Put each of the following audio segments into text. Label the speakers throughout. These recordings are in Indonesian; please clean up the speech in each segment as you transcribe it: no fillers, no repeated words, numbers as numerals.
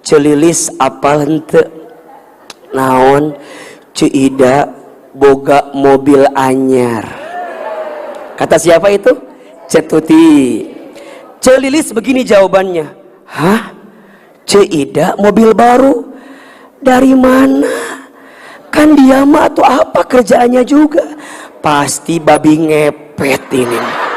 Speaker 1: Celilis apal henteu naon Cuida boga mobil anyar. Kata siapa itu? Cetuti. Celilis begini jawabannya. Hah? Cuida mobil baru? Dari mana? Kan dia mah atau apa kerjaannya juga? Pasti babi ngepet ini.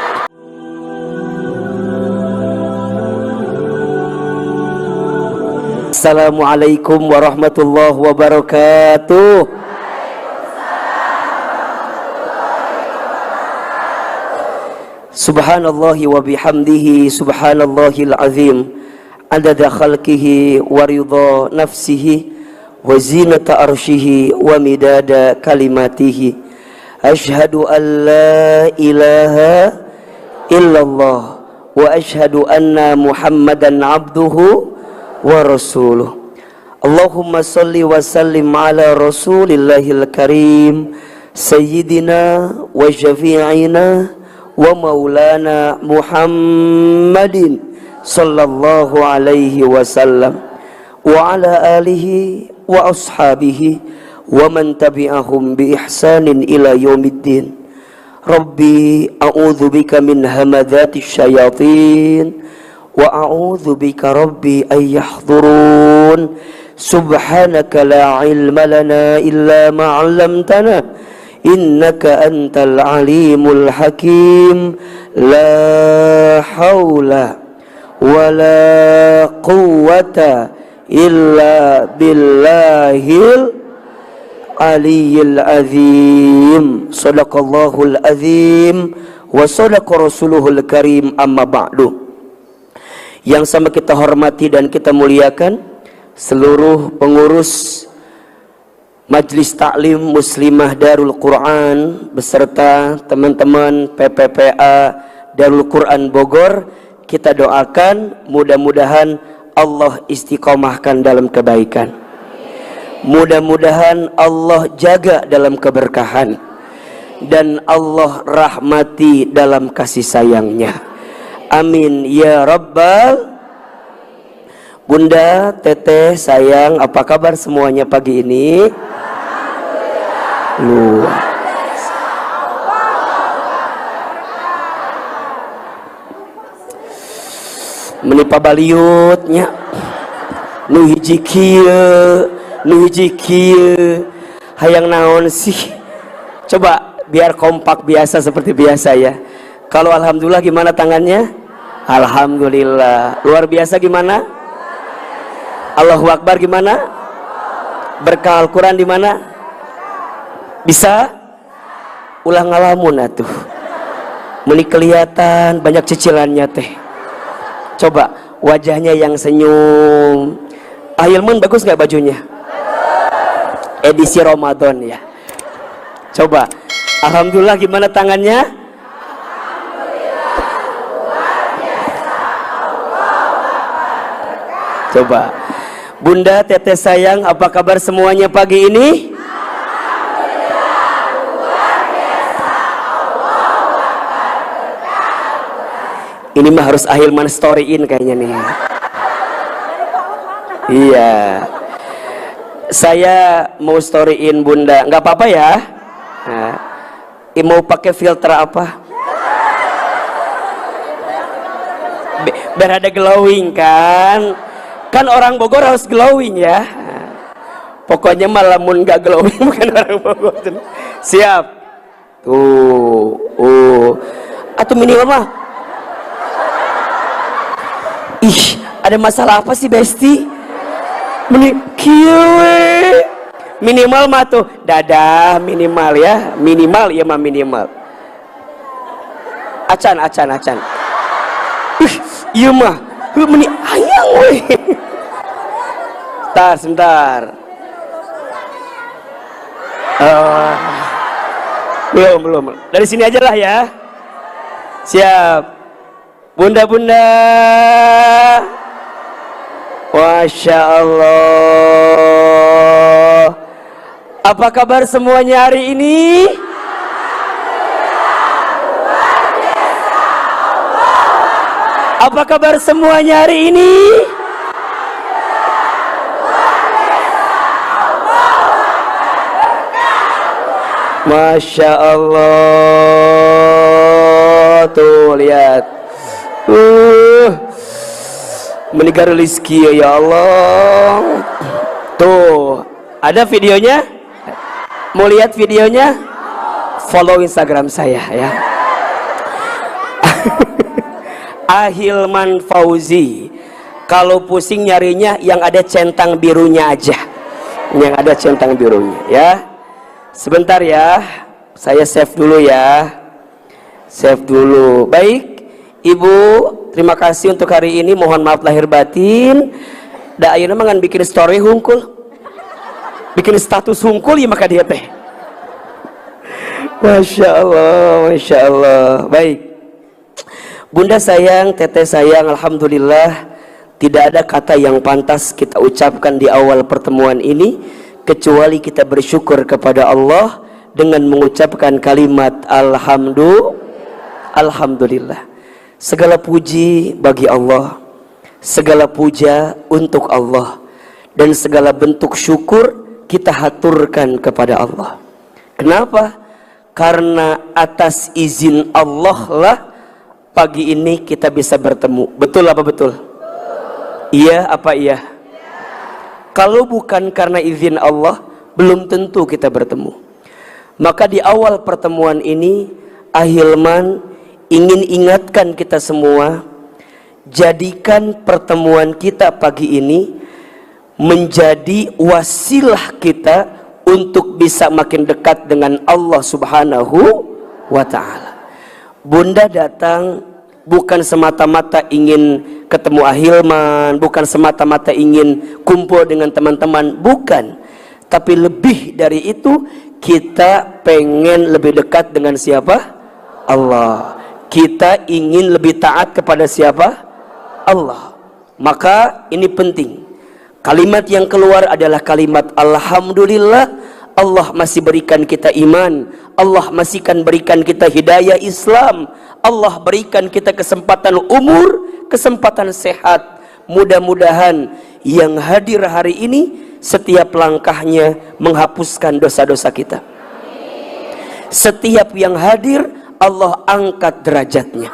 Speaker 1: Assalamualaikum warahmatullahi wabarakatuh. Subhanallahi wa bihamdihi subhanallahil azim adada khalqihi wa ridha nafsihi wa zinata arshihi wa midada kalimatihi. Ashhadu an la ilaha illallah wa ashhadu anna Muhammadan abduhu wa rasuluh. Allahumma salli wa sallim ala rasulillahil karim sayyidina wa syafi'ina wa maulana Muhammadin sallallahu alaihi wasallam wa ala alihi wa ashabihi wa man tabi'ahum bi ihsanin ila yaumiddin. Rabbi a'udzu bika min hamadzatish syayatin wa a'udzu bika rabbi ay yahdurun. Subhanaka la ilma lana illa ma 'allamtana innaka antal alimul hakim. La haula wa la quwwata illa billahil aliyil azim. Sadaqallahul azim wa sadaqa rasuluhul karim. Amma ba'du. Yang sama kita hormati dan kita muliakan seluruh pengurus Majelis Taklim Muslimah Darul Quran beserta teman-teman PPPA Darul Quran Bogor. Kita doakan mudah-mudahan Allah istiqomahkan dalam kebaikan. Mudah-mudahan Allah jaga dalam keberkahan dan Allah rahmati dalam kasih sayangnya. Amin ya rabbal. Bunda, teteh, sayang, apa kabar semuanya pagi ini? Luar biasa. Menipa baliutnya. Nu hiji kieu, nu hiji kieu. Hayang naon sih? Coba biar kompak biasa seperti biasa ya. Kalau alhamdulillah gimana tangannya? Alhamdulillah. Luar biasa gimana? Allahu Akbar gimana? Berkah Al-Quran di mana? Bisa? Ulang ngalamun atuh. Meni kelihatan banyak cicilannya teh. Coba wajahnya yang senyum. Ahilmun bagus nggak bajunya? Edisi Ramadan ya. Coba. Alhamdulillah gimana tangannya? Coba. Bunda, teteh sayang, apa kabar semuanya pagi ini? Alhamdulillah, luar biasa. Ini mah harus Ahilman storyin kayaknya nih. Iya. Saya mau storyin Bunda, nggak apa-apa ya? Nah, mau pakai filter apa? Biar ada glowing kan? Kan orang Bogor harus glowing ya. Pokoknya malamun gak glowing bukan orang Bogor. Siap. Atau minimal mah. Ih, ada masalah apa sih Besti? Minimal mah tuh dadah minimal ya. Minimal ya mah minimal. Acan. Ih, iya mah. Meni ayang weh. Sebentar. Belum. Dari sini aja lah ya. Siap. Bunda. Masya Allah. Apa kabar semuanya hari ini? Apa kabar semuanya hari ini? Masya Allah, tuh lihat, meninggal rezeki ya Allah. Tuh, ada videonya? Mau lihat videonya? Follow Instagram saya ya. Ahilman Fauzi. Kalau pusing nyarinya yang ada centang birunya aja. Yang ada centang birunya ya. Sebentar ya. Saya save dulu ya. Save dulu. Baik, Ibu, terima kasih untuk hari ini. Mohon maaf lahir batin. Da ayeuna mah ngan bikin story hungkul. Bikin status hungkul ya maka dia teh. Masya Allah, Masya Allah. Baik, Bunda sayang, Teteh sayang, alhamdulillah tidak ada kata yang pantas kita ucapkan di awal pertemuan ini kecuali kita bersyukur kepada Allah dengan mengucapkan kalimat alhamdulillah. Segala puji bagi Allah, segala puja untuk Allah, dan segala bentuk syukur kita haturkan kepada Allah. Kenapa? Karena atas izin Allah lah pagi ini kita bisa bertemu. Betul apa betul? Iya apa iya? Kalau bukan karena izin Allah, belum tentu kita bertemu. Maka di awal pertemuan ini, Ahilman ingin ingatkan kita semua, jadikan pertemuan kita pagi ini menjadi wasilah kita untuk bisa makin dekat dengan Allah Subhanahu wa ta'ala. Bunda datang bukan semata-mata ingin ketemu Ahilman, bukan semata-mata ingin kumpul dengan teman-teman, bukan. Tapi lebih dari itu, kita pengen lebih dekat dengan siapa? Allah. Kita ingin lebih taat kepada siapa? Allah. Maka ini penting. Kalimat yang keluar adalah kalimat alhamdulillah. Allah masih berikan kita iman, Allah masih kan berikan kita hidayah Islam, Allah berikan kita kesempatan umur, kesempatan sehat. Mudah-mudahan yang hadir hari ini setiap langkahnya menghapuskan dosa-dosa kita. Setiap yang hadir Allah angkat derajatnya.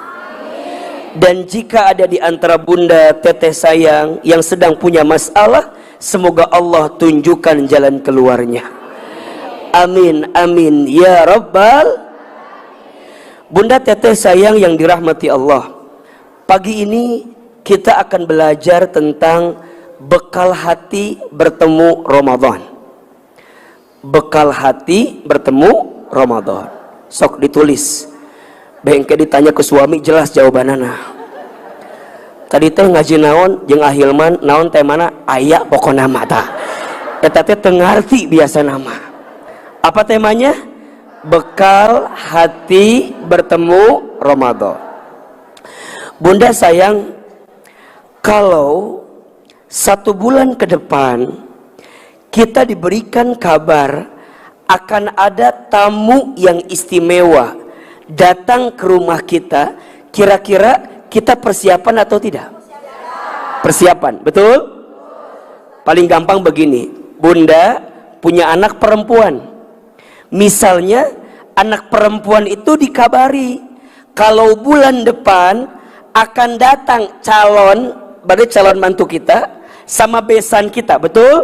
Speaker 1: Dan jika ada di antara Bunda, Teteh sayang yang sedang punya masalah, semoga Allah tunjukkan jalan keluarnya. Amin, amin ya Rabbal. Bunda, Teteh sayang yang dirahmati Allah, pagi ini kita akan belajar tentang bekal hati bertemu Ramadan. Bekal hati bertemu Ramadan. Sok ditulis. Bengke ditanya ke suami jelas jawabanana. Tadi teh ngaji naon jeung Ahilman, naon teh mana aya pokona mata. Eta teh teu ngarti biasa nama. Apa temanya? Bekal hati bertemu Ramadan. Bunda sayang, kalau 1 bulan ke depan kita diberikan kabar akan ada tamu yang istimewa datang ke rumah kita, kira-kira kita persiapan atau tidak? Persiapan, betul? Paling gampang begini, Bunda punya anak perempuan. Misalnya anak perempuan itu dikabari kalau bulan depan akan datang calon, berarti calon mantu kita sama besan kita, betul?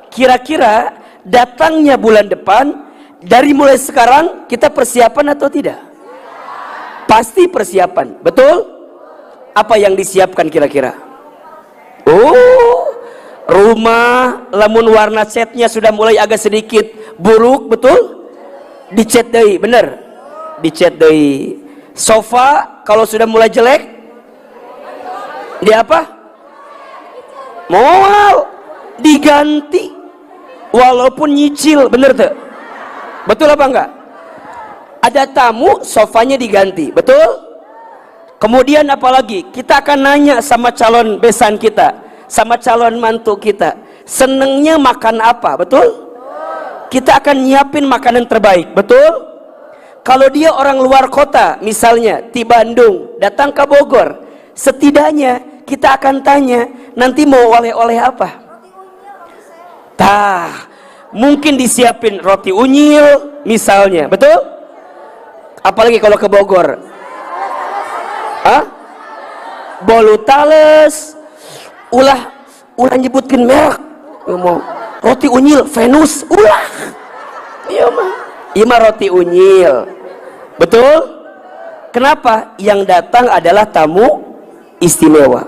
Speaker 1: Kira-kira datangnya bulan depan, dari mulai sekarang kita persiapan atau tidak? Pasti persiapan, betul? Apa yang disiapkan kira-kira? Oh, rumah lamun warna catnya sudah mulai agak sedikit buruk, betul? Dicat deui, bener? Dicat deui. Sofa kalau sudah mulai jelek, di apa? Moal diganti, walaupun nyicil, bener tuh? Betul apa enggak? Ada tamu, sofanya diganti, betul? Kemudian apalagi? Kita akan nanya sama calon besan kita, sama calon mantu kita, senengnya makan apa, betul? Kita akan nyiapin makanan terbaik, betul? Kalau dia orang luar kota, misalnya di Bandung, datang ke Bogor, setidaknya kita akan tanya, nanti mau oleh-oleh apa? Tah, mungkin disiapin roti unyil misalnya, betul? Apalagi kalau ke Bogor, bolu tales, ulah nyebutkin merek, ngomong roti unyil Venus, ulah, iya mah roti unyil, betul? Kenapa? Yang datang adalah tamu istimewa.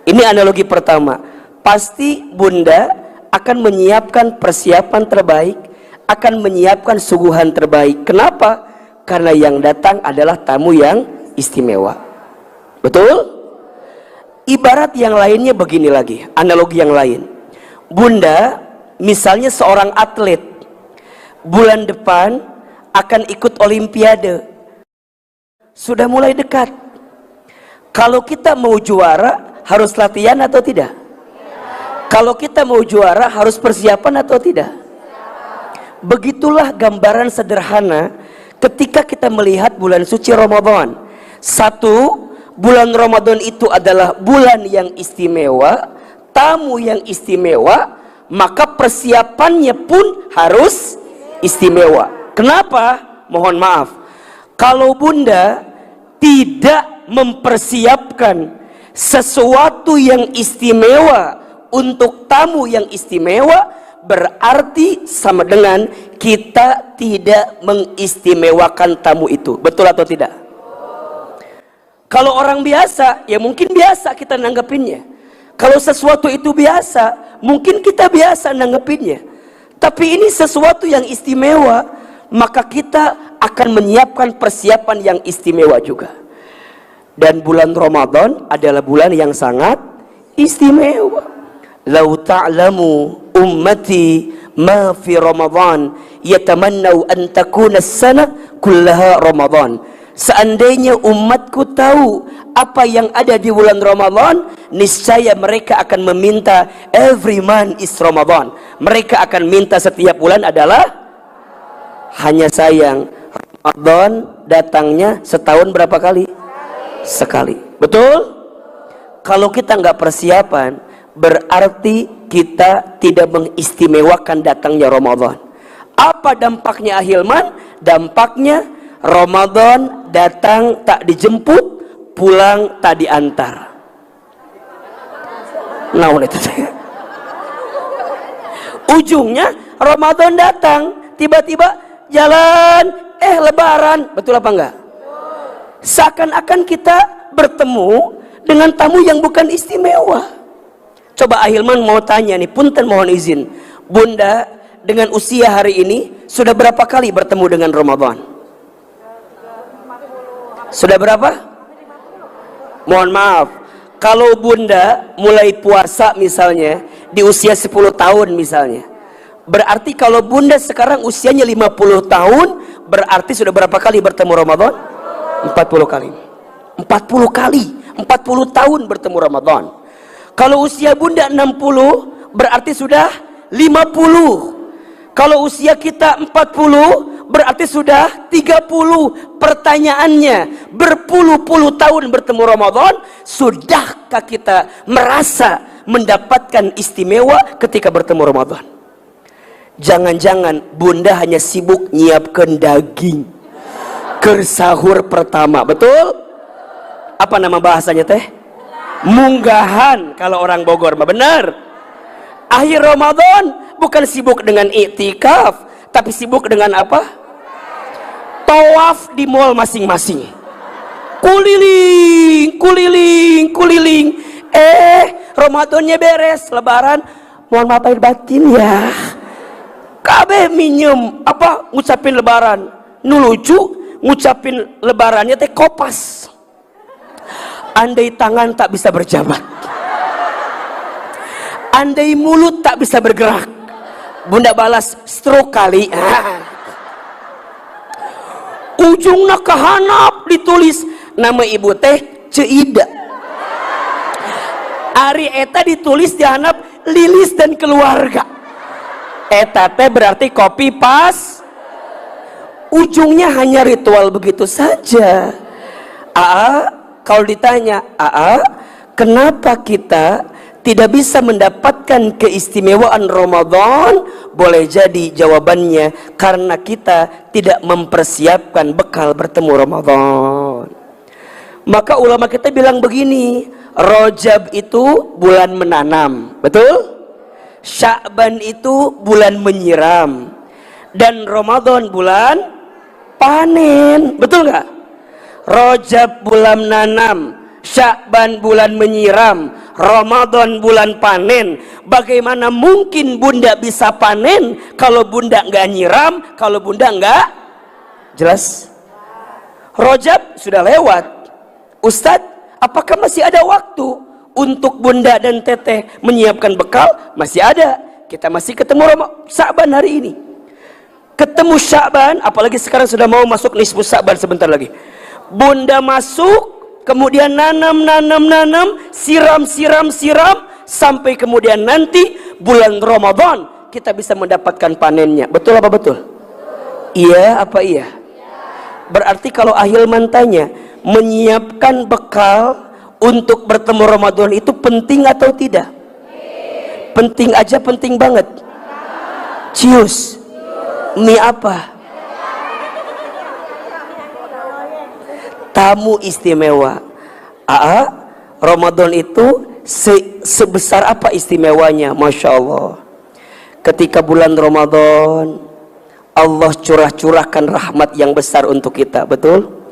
Speaker 1: Ini analogi pertama. Pasti bunda akan menyiapkan persiapan terbaik, akan menyiapkan suguhan terbaik. Kenapa? Karena yang datang adalah tamu yang istimewa. Betul? Ibarat yang lainnya begini lagi, analogi yang lain. Bunda, misalnya seorang atlet, bulan depan akan ikut olimpiade. Sudah mulai dekat. Kalau kita mau juara, harus latihan atau tidak? Kalau kita mau juara, harus persiapan atau tidak? Begitulah gambaran sederhana ketika kita melihat bulan suci Ramadan. Satu, bulan Ramadan itu adalah bulan yang istimewa, tamu yang istimewa, maka persiapannya pun harus istimewa. Kenapa? Mohon maaf, kalau bunda tidak mempersiapkan sesuatu yang istimewa untuk tamu yang istimewa, berarti sama dengan kita tidak mengistimewakan tamu itu. Betul atau tidak? Kalau orang biasa, ya mungkin biasa kita nanggepinnya. Kalau sesuatu itu biasa, mungkin kita biasa nanggepinnya. Tapi ini sesuatu yang istimewa, maka kita akan menyiapkan persiapan yang istimewa juga. Dan bulan Ramadan adalah bulan yang sangat istimewa. Lau ta'lamu ummati ma fi Ramadan yatamannau an takuna as-sana kullaha Ramadan. Seandainya umatku tahu apa yang ada di bulan Ramadan, niscaya mereka akan meminta every month is Ramadan. Mereka akan minta setiap bulan adalah. Hanya sayang, Ramadan datangnya setahun berapa kali? Sekali. Betul? Kalau kita nggak persiapan, berarti kita tidak mengistimewakan datangnya Ramadan. Apa dampaknya ahilman? Dampaknya Ramadan datang tak dijemput, pulang tak diantar. Nah, itu saya. Ujungnya Ramadan datang, tiba-tiba jalan, lebaran. Betul apa enggak? Seakan-akan kita bertemu dengan tamu yang bukan istimewa. Coba ahilman mau tanya nih, punten mohon izin, bunda dengan usia hari ini sudah berapa kali bertemu dengan Ramadan? Sudah berapa? Mohon maaf, kalau bunda mulai puasa misalnya di usia 10 tahun misalnya, berarti kalau bunda sekarang usianya 50 tahun, berarti sudah berapa kali bertemu Ramadan? 40 kali. 40 kali, 40 tahun bertemu Ramadan. Kalau usia bunda 60, berarti sudah 50. Kalau usia kita 40, berarti sudah 30. Pertanyaannya, berpuluh-puluh tahun bertemu Ramadan, sudahkah kita merasa mendapatkan istimewa ketika bertemu Ramadan? Jangan-jangan bunda hanya sibuk nyiapkan daging ke sahur pertama. Betul? Apa nama bahasanya teh? Munggahan kalau orang Bogor mah. Benar. Akhir Ramadan bukan sibuk dengan iktikaf, tapi sibuk dengan apa? Tawaf di mall masing-masing. Kuliling, kuliling, kuliling. Ramadannya beres, lebaran. Mohon maaf lahir batin ya. Kabeh minjem apa ngucapin lebaran. Nu lucu ngucapin lebarannya teh kopas. Andai tangan tak bisa berjabat, andai mulut tak bisa bergerak, bunda balas stroke kali. Ujungnya kehanap ditulis nama ibu teh Ceida. Ari eta ditulis dihanap Lilis dan keluarga. Eta teh berarti copy pas. Ujungnya hanya ritual begitu saja. Kalau ditanya, kenapa kita tidak bisa mendapatkan keistimewaan Ramadan? Boleh jadi jawabannya karena kita tidak mempersiapkan bekal bertemu Ramadan. Maka ulama kita bilang begini, Rajab itu bulan menanam, betul? Sya'ban itu bulan menyiram, dan Ramadan bulan panen, betul nggak? Rajab bulan menanam, Sya'ban bulan menyiram, Ramadan bulan panen. Bagaimana mungkin bunda bisa panen kalau bunda nggak nyiram, kalau bunda nggak? Jelas? Rajab sudah lewat. Ustadz, apakah masih ada waktu untuk bunda dan teteh menyiapkan bekal? Masih ada. Kita masih ketemu Sya'ban hari ini. Ketemu Sya'ban, apalagi sekarang sudah mau masuk nisfu Sya'ban sebentar lagi. Bunda masuk, kemudian nanam, siram, sampai kemudian nanti bulan Ramadan kita bisa mendapatkan panennya. Betul apa betul? Iya apa iya? Berarti kalau Ahilman tanya, menyiapkan bekal untuk bertemu Ramadan itu penting atau tidak? Penting aja, penting banget. Cius, mie apa? Tamu istimewa. Ramadan itu sebesar apa istimewanya? Masya Allah. Ketika bulan Ramadan, Allah curahkan rahmat yang besar untuk kita, betul?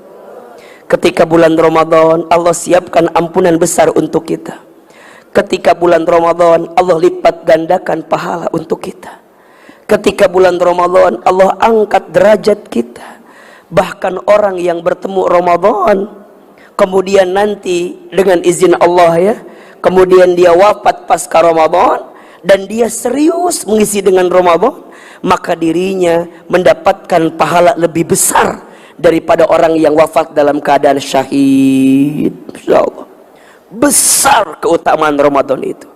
Speaker 1: Ketika bulan Ramadan, Allah siapkan ampunan besar untuk kita. Ketika bulan Ramadan, Allah lipat gandakan pahala untuk kita. Ketika bulan Ramadan, Allah angkat derajat kita. Bahkan orang yang bertemu Ramadan, kemudian nanti dengan izin Allah ya, kemudian dia wafat pasca Ramadan, dan dia serius mengisi dengan Ramadan, maka dirinya mendapatkan pahala lebih besar daripada orang yang wafat dalam keadaan syahid. Insya Allah, besar keutamaan Ramadan itu.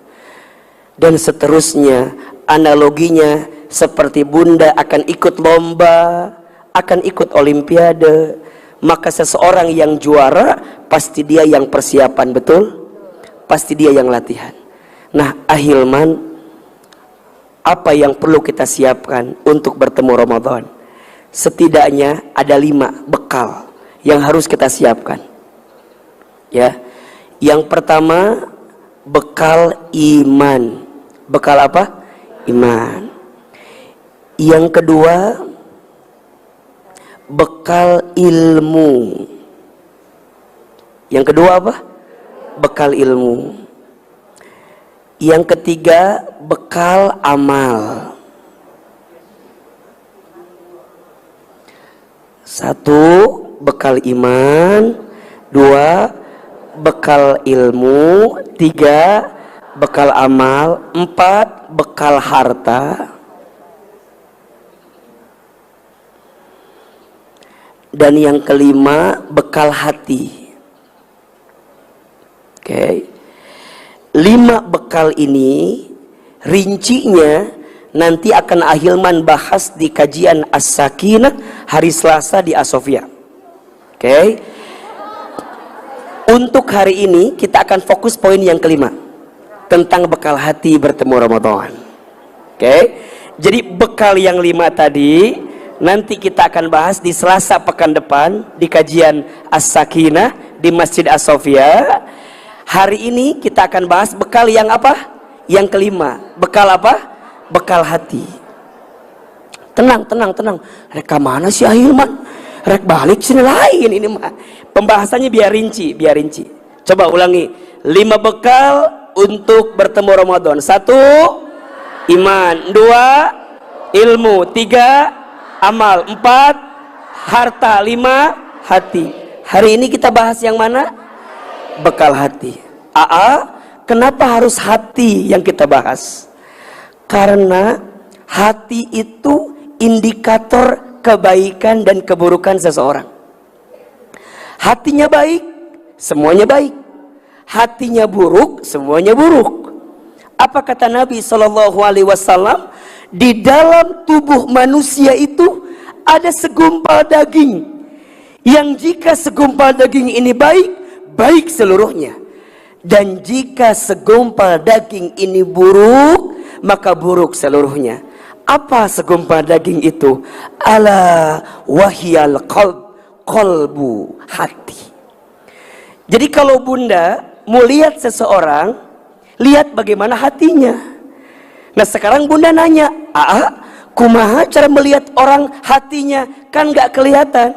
Speaker 1: Dan seterusnya, analoginya seperti bunda akan ikut lomba, akan ikut olimpiade. Maka seseorang yang juara pasti dia yang persiapan, betul? Pasti dia yang latihan. Nah, Ahilman, apa yang perlu kita siapkan untuk bertemu Ramadan? Setidaknya ada 5 bekal yang harus kita siapkan. Ya, yang pertama bekal iman. Bekal apa? Iman. Yang kedua bekal ilmu. Yang kedua apa? Bekal ilmu. Yang ketiga bekal amal. 1 bekal iman, 2 bekal ilmu, 3 bekal amal, 4 bekal harta, dan yang kelima bekal hati. Oke. 5 bekal ini rincinya nanti akan Ahilman bahas di kajian As-Sakinah hari Selasa di Asofia. Oke. Untuk hari ini kita akan fokus poin yang kelima, tentang bekal hati bertemu Ramadan. Oke. Jadi bekal yang 5 tadi nanti kita akan bahas di Selasa pekan depan di kajian As-Sakinah di Masjid As-Sofia. Hari ini kita akan bahas bekal yang apa? Yang kelima. Bekal apa? Bekal hati. Tenang. Rek mana sih Ahilman? Rek balik sini lain ini mah. Pembahasannya biar rinci. Coba ulangi. 5 bekal untuk bertemu Ramadan. 1 iman, 2 ilmu, 3 amal, 4 harta, 5 hati. Hari ini kita bahas yang mana? Bekal hati. Kenapa harus hati yang kita bahas? Karena hati itu indikator kebaikan dan keburukan seseorang. Hatinya baik, semuanya baik. Hatinya buruk, semuanya buruk. Apa kata Nabi SAW? Di dalam tubuh manusia itu ada segumpal daging, yang jika segumpal daging ini baik seluruhnya. Dan jika segumpal daging ini buruk, maka buruk seluruhnya. Apa segumpal daging itu? Ala wahyal qalbu, hati. Jadi kalau bunda mau lihat seseorang, lihat bagaimana hatinya. Nah sekarang bunda nanya, kumaha cara melihat orang hatinya? Kan gak kelihatan.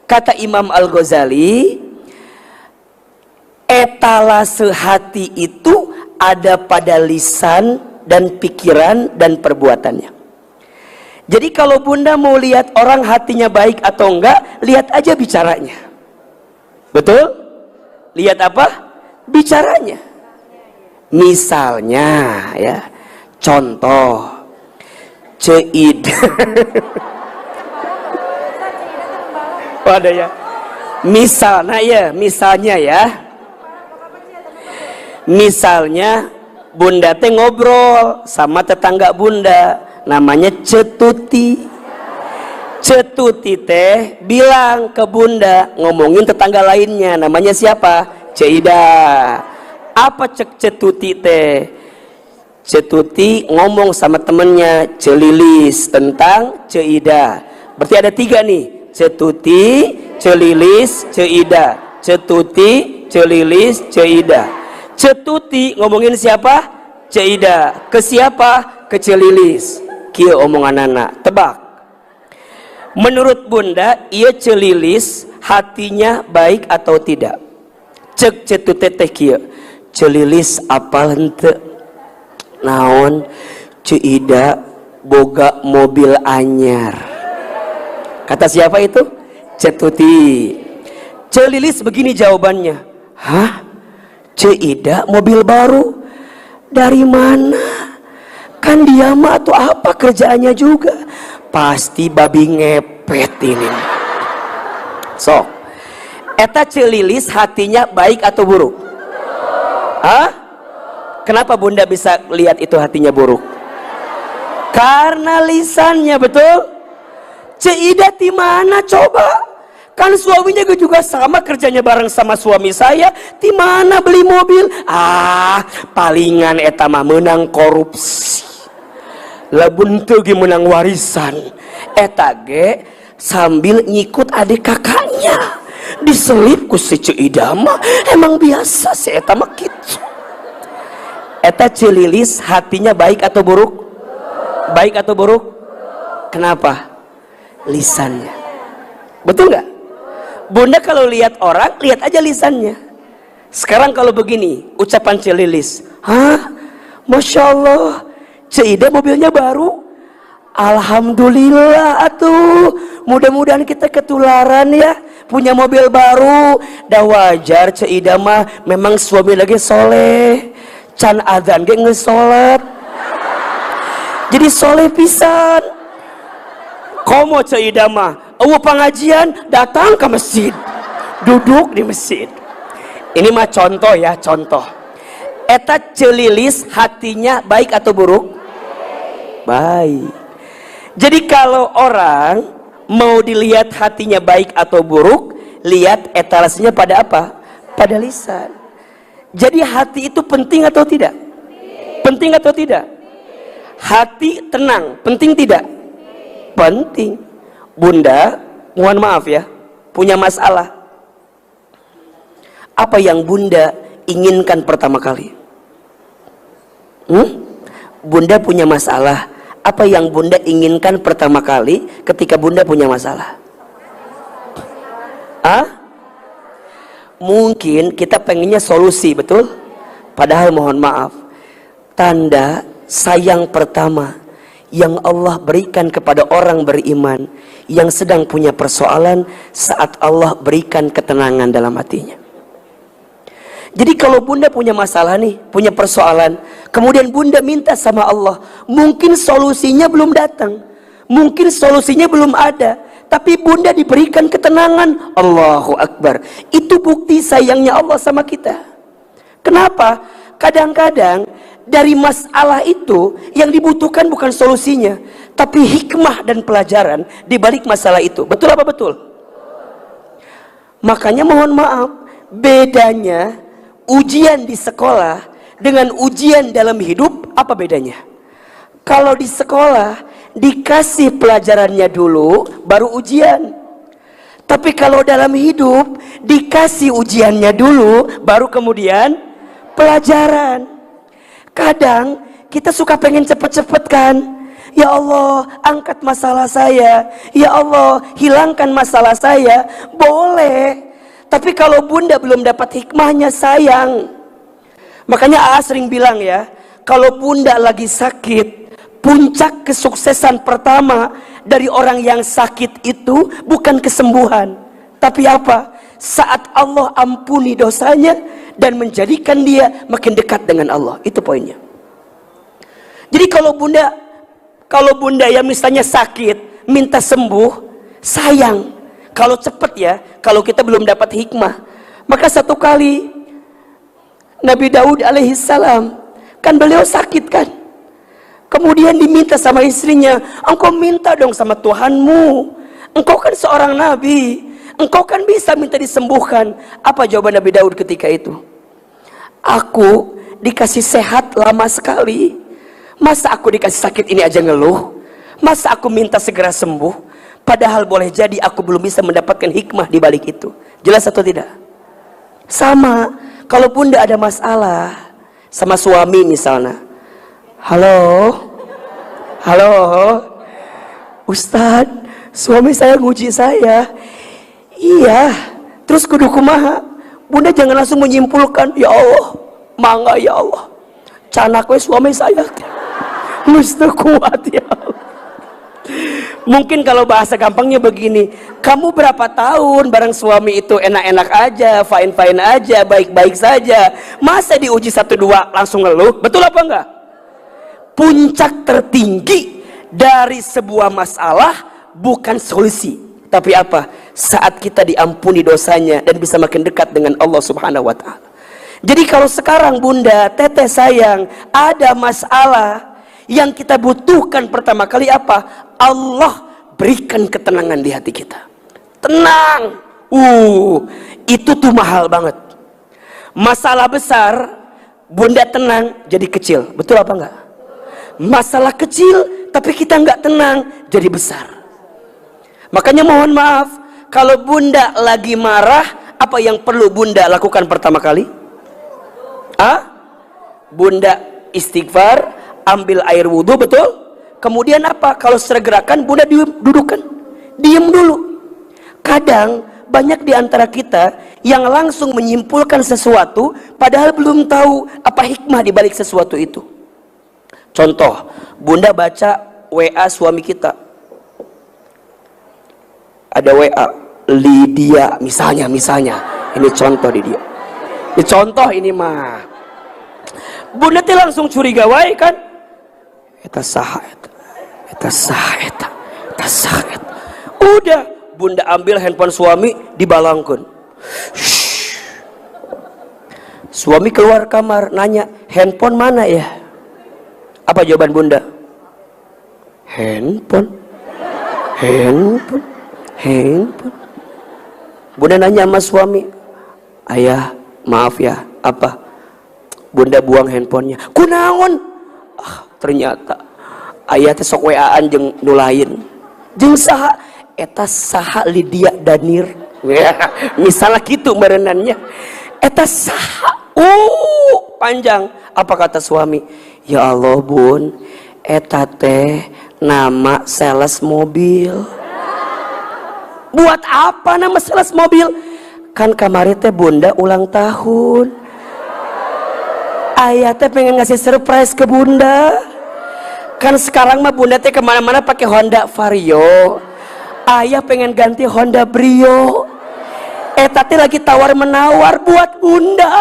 Speaker 1: Kata Imam Al-Ghazali, etalase hati itu ada pada lisan dan pikiran dan perbuatannya. Jadi kalau bunda mau lihat orang hatinya baik atau enggak, lihat aja bicaranya. Betul? Lihat apa? Bicaranya. Misalnya ya, contoh Ceid. Ada ya. Misalnya ya. Misalnya bunda teh ngobrol sama tetangga bunda, namanya Cetuti. Cetuti teh bilang ke bunda, ngomongin tetangga lainnya, namanya siapa? Ceida. Apa cek Cetuti teh? Cetuti ngomong sama temennya Celilis tentang Ceida. Berarti ada 3 nih, Cetuti, Celilis, Ceida. Cetuti, Celilis, Ceida. Cetuti ngomongin siapa? Ceida. Ke siapa? Ke Celilis. Kieu omongan anak. Tebak. Menurut bunda, ia Celilis hatinya baik atau tidak? Cek Cetuti teh kieu. Celilis apal henteu? Naon? Ceida boga mobil anyar. Kata siapa itu? Cetuti. Celilis begini jawabannya. Hah? Ceida mobil baru? Dari mana? Kan dia mah atau apa kerjaannya juga? Pasti babi ngepet ini. Sok. Eta Celilis hatinya baik atau buruk? Hah? Kenapa bunda bisa lihat itu hatinya buruk? Karena lisannya, betul? Ceida di mana coba? Kan suaminya juga sama kerjanya bareng sama suami saya. Di mana beli mobil? Palingan eta mah menang korupsi. Labun teu ge menang warisan. Eta ge sambil nyikut adik kakaknya. Diselip ku si Ceida mah. Emang biasa si eta mah kitu. Eta Celilis hatinya baik atau buruk? Baik atau buruk? Kenapa? Lisannya. Betul nggak? Bunda kalau lihat orang, lihat aja lisannya. Sekarang kalau begini, ucapan Celilis, Masya Allah, Ceida mobilnya baru. Alhamdulillah atuh. Mudah-mudahan kita ketularan ya, punya mobil baru. Dah wajar Ceida mah memang suami lagi soleh. Can adzan ge ngesolat. Jadi soleh pisan. Komo Ceida mah pengajian datang ke masjid, duduk di masjid. Ini mah contoh ya, contoh. Eta Celilis hatinya baik atau buruk? Baik. Jadi kalau orang mau dilihat hatinya baik atau buruk, lihat etalasenya pada apa? Pada lisan. Jadi hati itu penting atau tidak? Penting atau tidak? Hati tenang, penting tidak? Penting. Bunda, mohon maaf ya, punya masalah. Apa yang bunda inginkan pertama kali? Bunda punya masalah. Apa yang bunda inginkan pertama kali ketika bunda punya masalah? Mungkin kita pengennya solusi, betul? Padahal mohon maaf, tanda sayang pertama yang Allah berikan kepada orang beriman yang sedang punya persoalan saat Allah berikan ketenangan dalam hatinya. Jadi kalau bunda punya masalah nih, punya persoalan, kemudian bunda minta sama Allah, mungkin solusinya belum datang, mungkin solusinya belum ada, tapi bunda diberikan ketenangan. Allahu Akbar. Itu bukti sayangnya Allah sama kita. Kenapa? Kadang-kadang dari masalah itu yang dibutuhkan bukan solusinya, tapi hikmah dan pelajaran di balik masalah itu. Betul apa betul? Makanya mohon maaf, bedanya ujian di sekolah dengan ujian dalam hidup apa bedanya? Kalau di sekolah dikasih pelajarannya dulu baru ujian. Tapi kalau dalam hidup dikasih ujiannya dulu baru kemudian pelajaran. Kadang kita suka pengen cepet-cepet kan. Ya Allah, angkat masalah saya. Ya Allah, hilangkan masalah saya. Boleh. Tapi kalau bunda belum dapat hikmahnya, sayang. Makanya sering bilang ya, kalau bunda lagi sakit, puncak kesuksesan pertama dari orang yang sakit itu bukan kesembuhan, tapi apa? Saat Allah ampuni dosanya dan menjadikan dia makin dekat dengan Allah. Itu poinnya. Jadi kalau bunda yang misalnya sakit minta sembuh, sayang. Kalau cepat ya, kalau kita belum dapat hikmah. Maka satu kali Nabi Daud alaihissalam, kan beliau sakit kan, kemudian diminta sama istrinya, engkau minta dong sama Tuhanmu, engkau kan seorang nabi, engkau kan bisa minta disembuhkan. Apa jawaban Nabi Daud ketika itu? Aku dikasih sehat lama sekali, masa aku dikasih sakit ini aja ngeluh? Masa aku minta segera sembuh? Padahal boleh jadi aku belum bisa mendapatkan hikmah di balik itu. Jelas atau tidak? Sama, kalau bunda ada masalah sama suami misalnya, halo Ustadz, suami saya nguji saya. Iya, terus kudu kumaha? Bunda jangan langsung menyimpulkan, ya Allah, mangga ya Allah, canakwe suami saya mesti kuat ya Allah. Mungkin kalau bahasa gampangnya begini, kamu berapa tahun bareng suami itu enak-enak aja, fine-fine aja, baik-baik saja, masa diuji 1-2 langsung ngeluh? Betul apa enggak? Puncak tertinggi dari sebuah masalah bukan solusi, tapi apa? Saat kita diampuni dosanya dan bisa makin dekat dengan Allah subhanahu wa ta'ala. Jadi kalau sekarang bunda, teteh sayang, ada masalah, yang kita butuhkan pertama kali apa? Allah berikan ketenangan di hati kita. Tenang. Itu tuh mahal banget. Masalah besar, bunda tenang jadi kecil. Betul apa enggak? Masalah kecil tapi kita enggak tenang jadi besar. Makanya mohon maaf, kalau bunda lagi marah, apa yang perlu bunda lakukan pertama kali? Bunda istighfar, ambil air wudhu, betul? Kemudian apa? Kalau sergerakan, bunda dudukkan, diam dulu. Kadang banyak di antara kita yang langsung menyimpulkan sesuatu padahal belum tahu apa hikmah di balik sesuatu itu. Contoh, bunda baca WA suami kita, ada WA Lydia misalnya, ini contoh di dia, ini contoh ini mah, bunda teh langsung curiga wae kan, eta saha eta. Udah, bunda ambil handphone suami, dibalangkeun. Suami keluar kamar, nanya, handphone mana ya? Apa jawaban bunda? Handphone. Bunda nanya sama suami, ayah maaf ya, apa? Bunda buang handphonenya. Kunaon? Ternyata ayah teh sok WA-an jeung nu lain. Jeung saha? Eta saha Lydia Danir. Misalnya gitu merenannya. Eta saha? Panjang. Apa kata suami? Ya Allah bun, eta teh nama sales mobil. Buat apa nama sales mobil? Kan kemarin teh bunda ulang tahun. Ayah teh pengen ngasih surprise ke bunda. Kan sekarang mah bunda teh kemana-mana pakai Honda Vario. Ayah pengen ganti Honda Brio. Eta teh lagi tawar menawar buat bunda.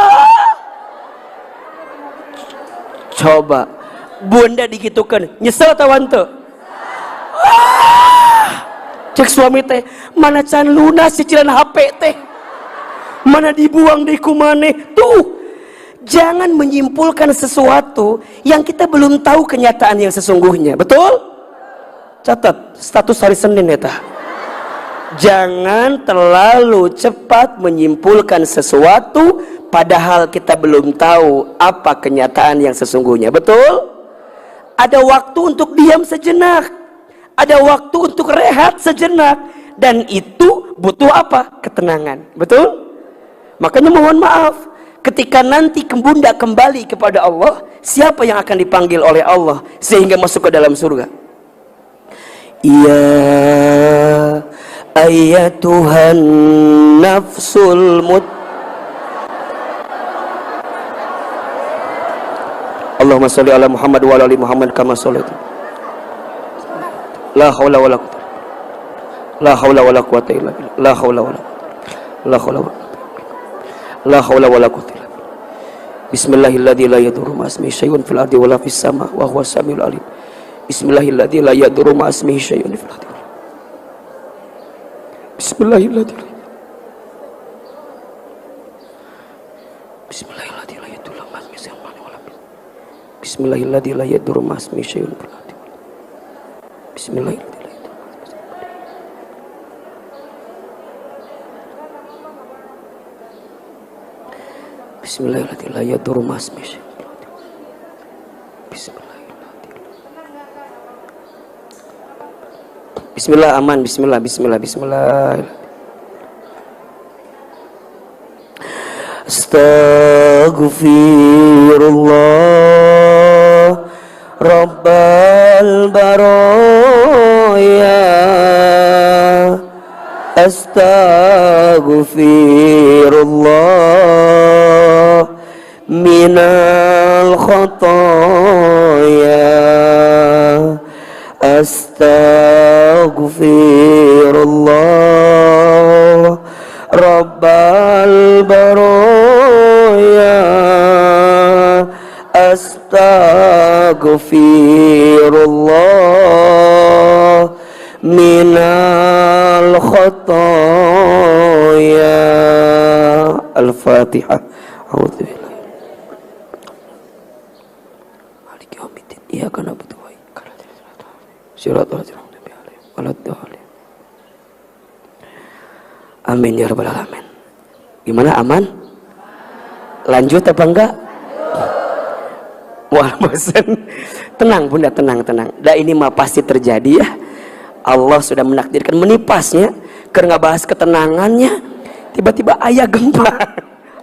Speaker 1: Coba bunda digitukan, nyesel tawan tuh. Cek suami teh, mana can lunas cicilan HP teh, mana dibuang di kumane. Tuh, jangan menyimpulkan sesuatu yang kita belum tahu kenyataan yang sesungguhnya. Betul? Catat status hari Senin eta. Jangan terlalu cepat menyimpulkan sesuatu padahal kita belum tahu apa kenyataan yang sesungguhnya. Betul? Ada waktu untuk diam sejenak, ada waktu untuk rehat sejenak, dan itu butuh apa? Ketenangan. Betul? Makanya mohon maaf, ketika nanti bunda kembali kepada Allah, siapa yang akan dipanggil oleh Allah sehingga masuk ke dalam surga? Ya ayyatuhan nafsul Allahumma sholli ala Muhammad wa ala ali Muhammad kama shallaita. La haula wala quwwata. La haula wala quwwata illa billah. La haula wala quwwata. La haula wala La haula wala quwwata illa billah. Bismillahilladzi la yadurru ma ismihi syai'un fil ardi wala fis sama wa huwas samiul alim. Bismillahilladzi la yadurru ma ismihi syai'un fil ardi. Bismillahilladzi Bismillahilladzi la yadurru ma ismihi syai'un fil ardi. Bismillahilladzi la yadurru ma ismihi syai'un fil ardi. Bismillahilladzi Bismillahirrahmanirrahim. La yadurru ma ismihi syai'un fil ardi. Bismillah, aman. Bismillah. Astaghfirullah Rabbal baraya. Astaghfirullah minal khataya. Astaghfirullah Rabbal baraya. Astaghfirullah minal khataya. Al-Fatihah. A'udzubillah. Maliki yaumiddin. Iyyaka na'budu wa iyyaka nasta'in. Shiratal ladzina an'amta 'alaihim waladdallin. Amin ya rabbal alamin. Gimana, aman? Lanjut apa enggak? Wah, bosan. Tenang bunda, tenang. Dah ini mah pasti terjadi ya. Allah sudah menakdirkan menipasnya. Karena bahas ketenangannya, tiba-tiba ayah gempa.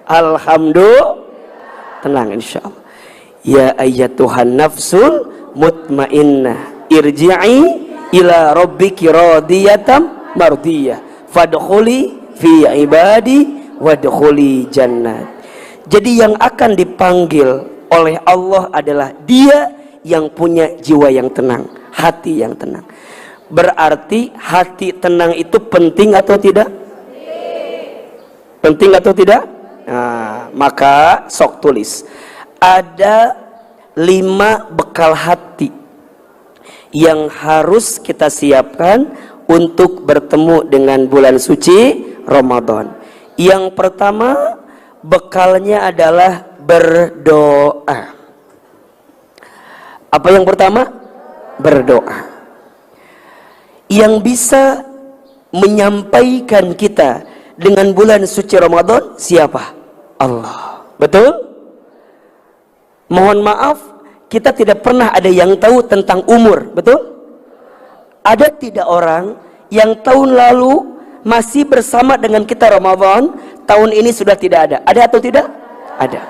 Speaker 1: Alhamdulillah. Tenang insya Allah. Ya ayyatuhan nafsul mutmainnah, irji'i ila rabbiki radiyatan mardiyah, fadkhuli fi ibadi wadkhuli jannat. Jadi yang akan dipanggil oleh Allah adalah dia yang punya jiwa yang tenang, hati yang tenang. Berarti hati tenang itu penting atau tidak? Penting atau tidak? Nah, maka sok tulis. Ada 5 bekal hati yang harus kita siapkan untuk bertemu dengan bulan suci Ramadan. Yang pertama, bekalnya adalah berdoa. Apa yang pertama? Berdoa. Yang bisa menyampaikan kita dengan bulan suci Ramadan siapa? Allah. Betul? Mohon maaf, kita tidak pernah ada yang tahu tentang umur. Betul? Ada tidak orang yang tahun lalu masih bersama dengan kita Ramadan, tahun ini sudah tidak ada? Ada atau tidak? Ada.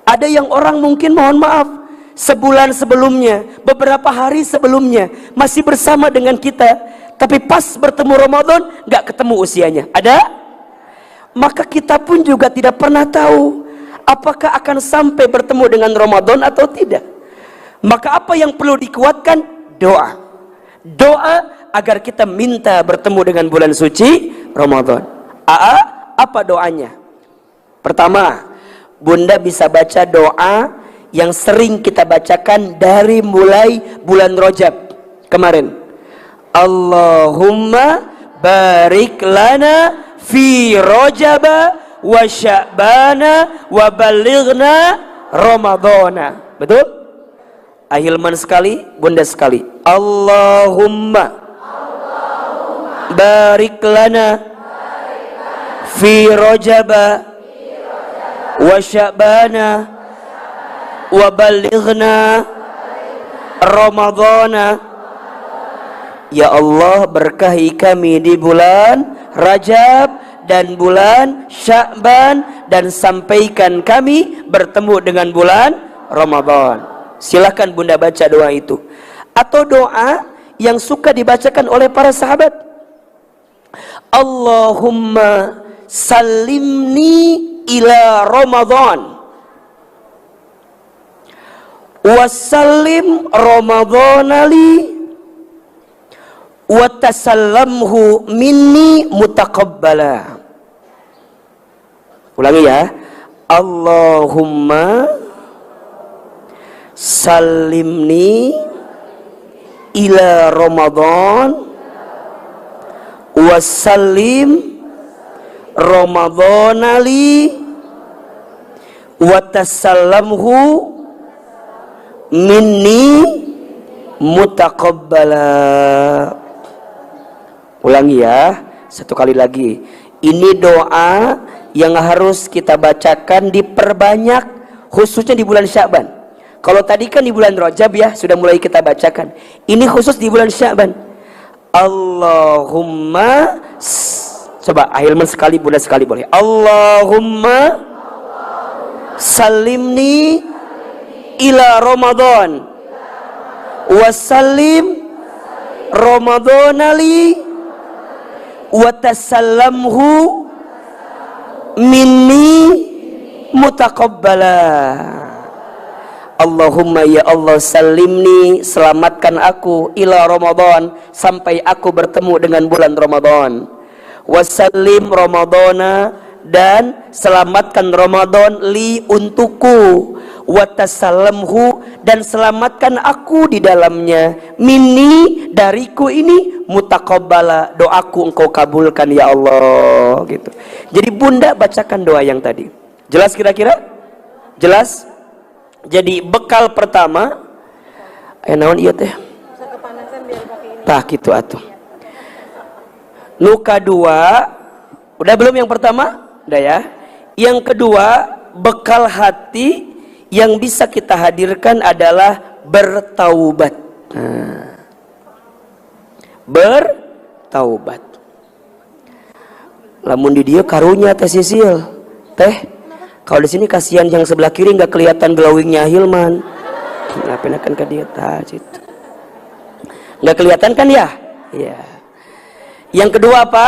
Speaker 1: Ada yang orang mungkin, mohon maaf, sebulan sebelumnya, beberapa hari sebelumnya masih bersama dengan kita, tapi pas bertemu Ramadan gak ketemu usianya. Ada? Maka kita pun juga tidak pernah tahu apakah akan sampai bertemu dengan Ramadan atau tidak. Maka apa yang perlu dikuatkan? Doa. Doa agar kita minta bertemu dengan bulan suci Ramadan. Apa doanya? Pertama, bunda bisa baca doa yang sering kita bacakan dari mulai bulan Rajab kemarin. Allahumma barik lana fi Rajaba wa Sya'bana wa balighna Ramadana. Betul? Ahilman sekali, bunda sekali. Allahumma barik lana fi rajaba wa sya'bana wa balighna ramadhana. Ya Allah, berkahi kami di bulan Rajab dan bulan Sya'ban, dan sampaikan kami bertemu dengan bulan Ramadan. Silahkan Bunda baca doa itu, atau doa yang suka dibacakan oleh para sahabat. Allahumma salimni ila Ramadan wasallim Ramadhanali wa tasallamhu minni mutaqabbala. Ulangi ya. Allahumma salimni ila Ramadan wasallim Ramadhanali wa tasallamhu minni mutaqabbala. Ulangi ya, satu kali lagi. Ini doa yang harus kita bacakan, diperbanyak, khususnya di bulan Sya'ban. Kalau tadi kan di bulan Rajab ya, sudah mulai kita bacakan. Ini khusus di bulan Sya'ban. Allahumma, coba Ahilman sekali, Bunda sekali boleh. Allahumma salimni ila Ramadan wasallim Ramadhanali wa tasallamhu minni mutaqabbala. Allahumma ya Allah, salimni, selamatkan aku, ila Ramadan, sampai aku bertemu dengan bulan Ramadan. Wasallim Ramadhana, dan selamatkan Ramadan li untukku. Watasalamhu, dan selamatkan aku di dalamnya. Minni, dariku ini, mutaqabbala, doaku engkau kabulkan ya Allah. Gitu. Jadi Bunda bacakan doa yang tadi. Jelas kira-kira? Jelas? Jadi bekal pertama, naon ieu teh? Tah kitu atuh. Nu kadua, udah belum yang pertama? Udah ya. Yang kedua, bekal hati yang bisa kita hadirkan adalah bertaubat. Bertaubat. Lamun di dia karunya teh Sisil. Teh, kalau di sini kasihan yang sebelah kiri nggak kelihatan glowingnya Hilman. Ngapain akan ke dia gitu. Nggak kelihatan kan ya? Iya. Yang kedua apa?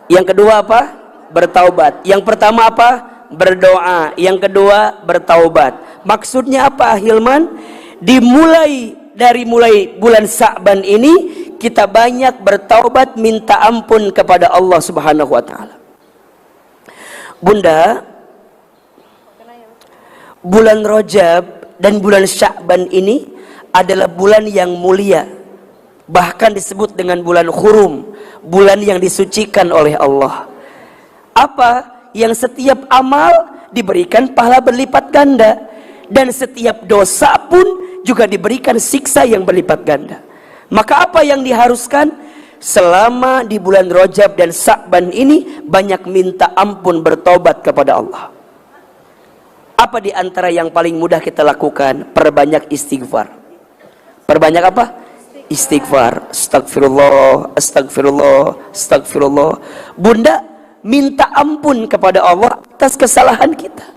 Speaker 1: Yang kedua apa? Bertaubat. Yang pertama apa? Berdoa. Yang kedua bertaubat. Maksudnya apa Hilman? Mulai bulan Sya'ban ini kita banyak bertaubat, minta ampun kepada Allah Subhanahu wa taala. Bunda, bulan Rajab dan bulan Sya'ban ini adalah bulan yang mulia. Bahkan disebut dengan bulan Hurum, bulan yang disucikan oleh Allah. Apa? Yang setiap amal diberikan pahala berlipat ganda, dan setiap dosa pun juga diberikan siksa yang berlipat ganda. Maka apa yang diharuskan selama di bulan Rajab dan Sya'ban ini? Banyak minta ampun, bertobat kepada Allah. Apa di antara yang paling mudah kita lakukan? Perbanyak istighfar. Perbanyak apa? Istighfar. Astagfirullah, astagfirullah, astagfirullah. Bunda minta ampun kepada Allah atas kesalahan kita,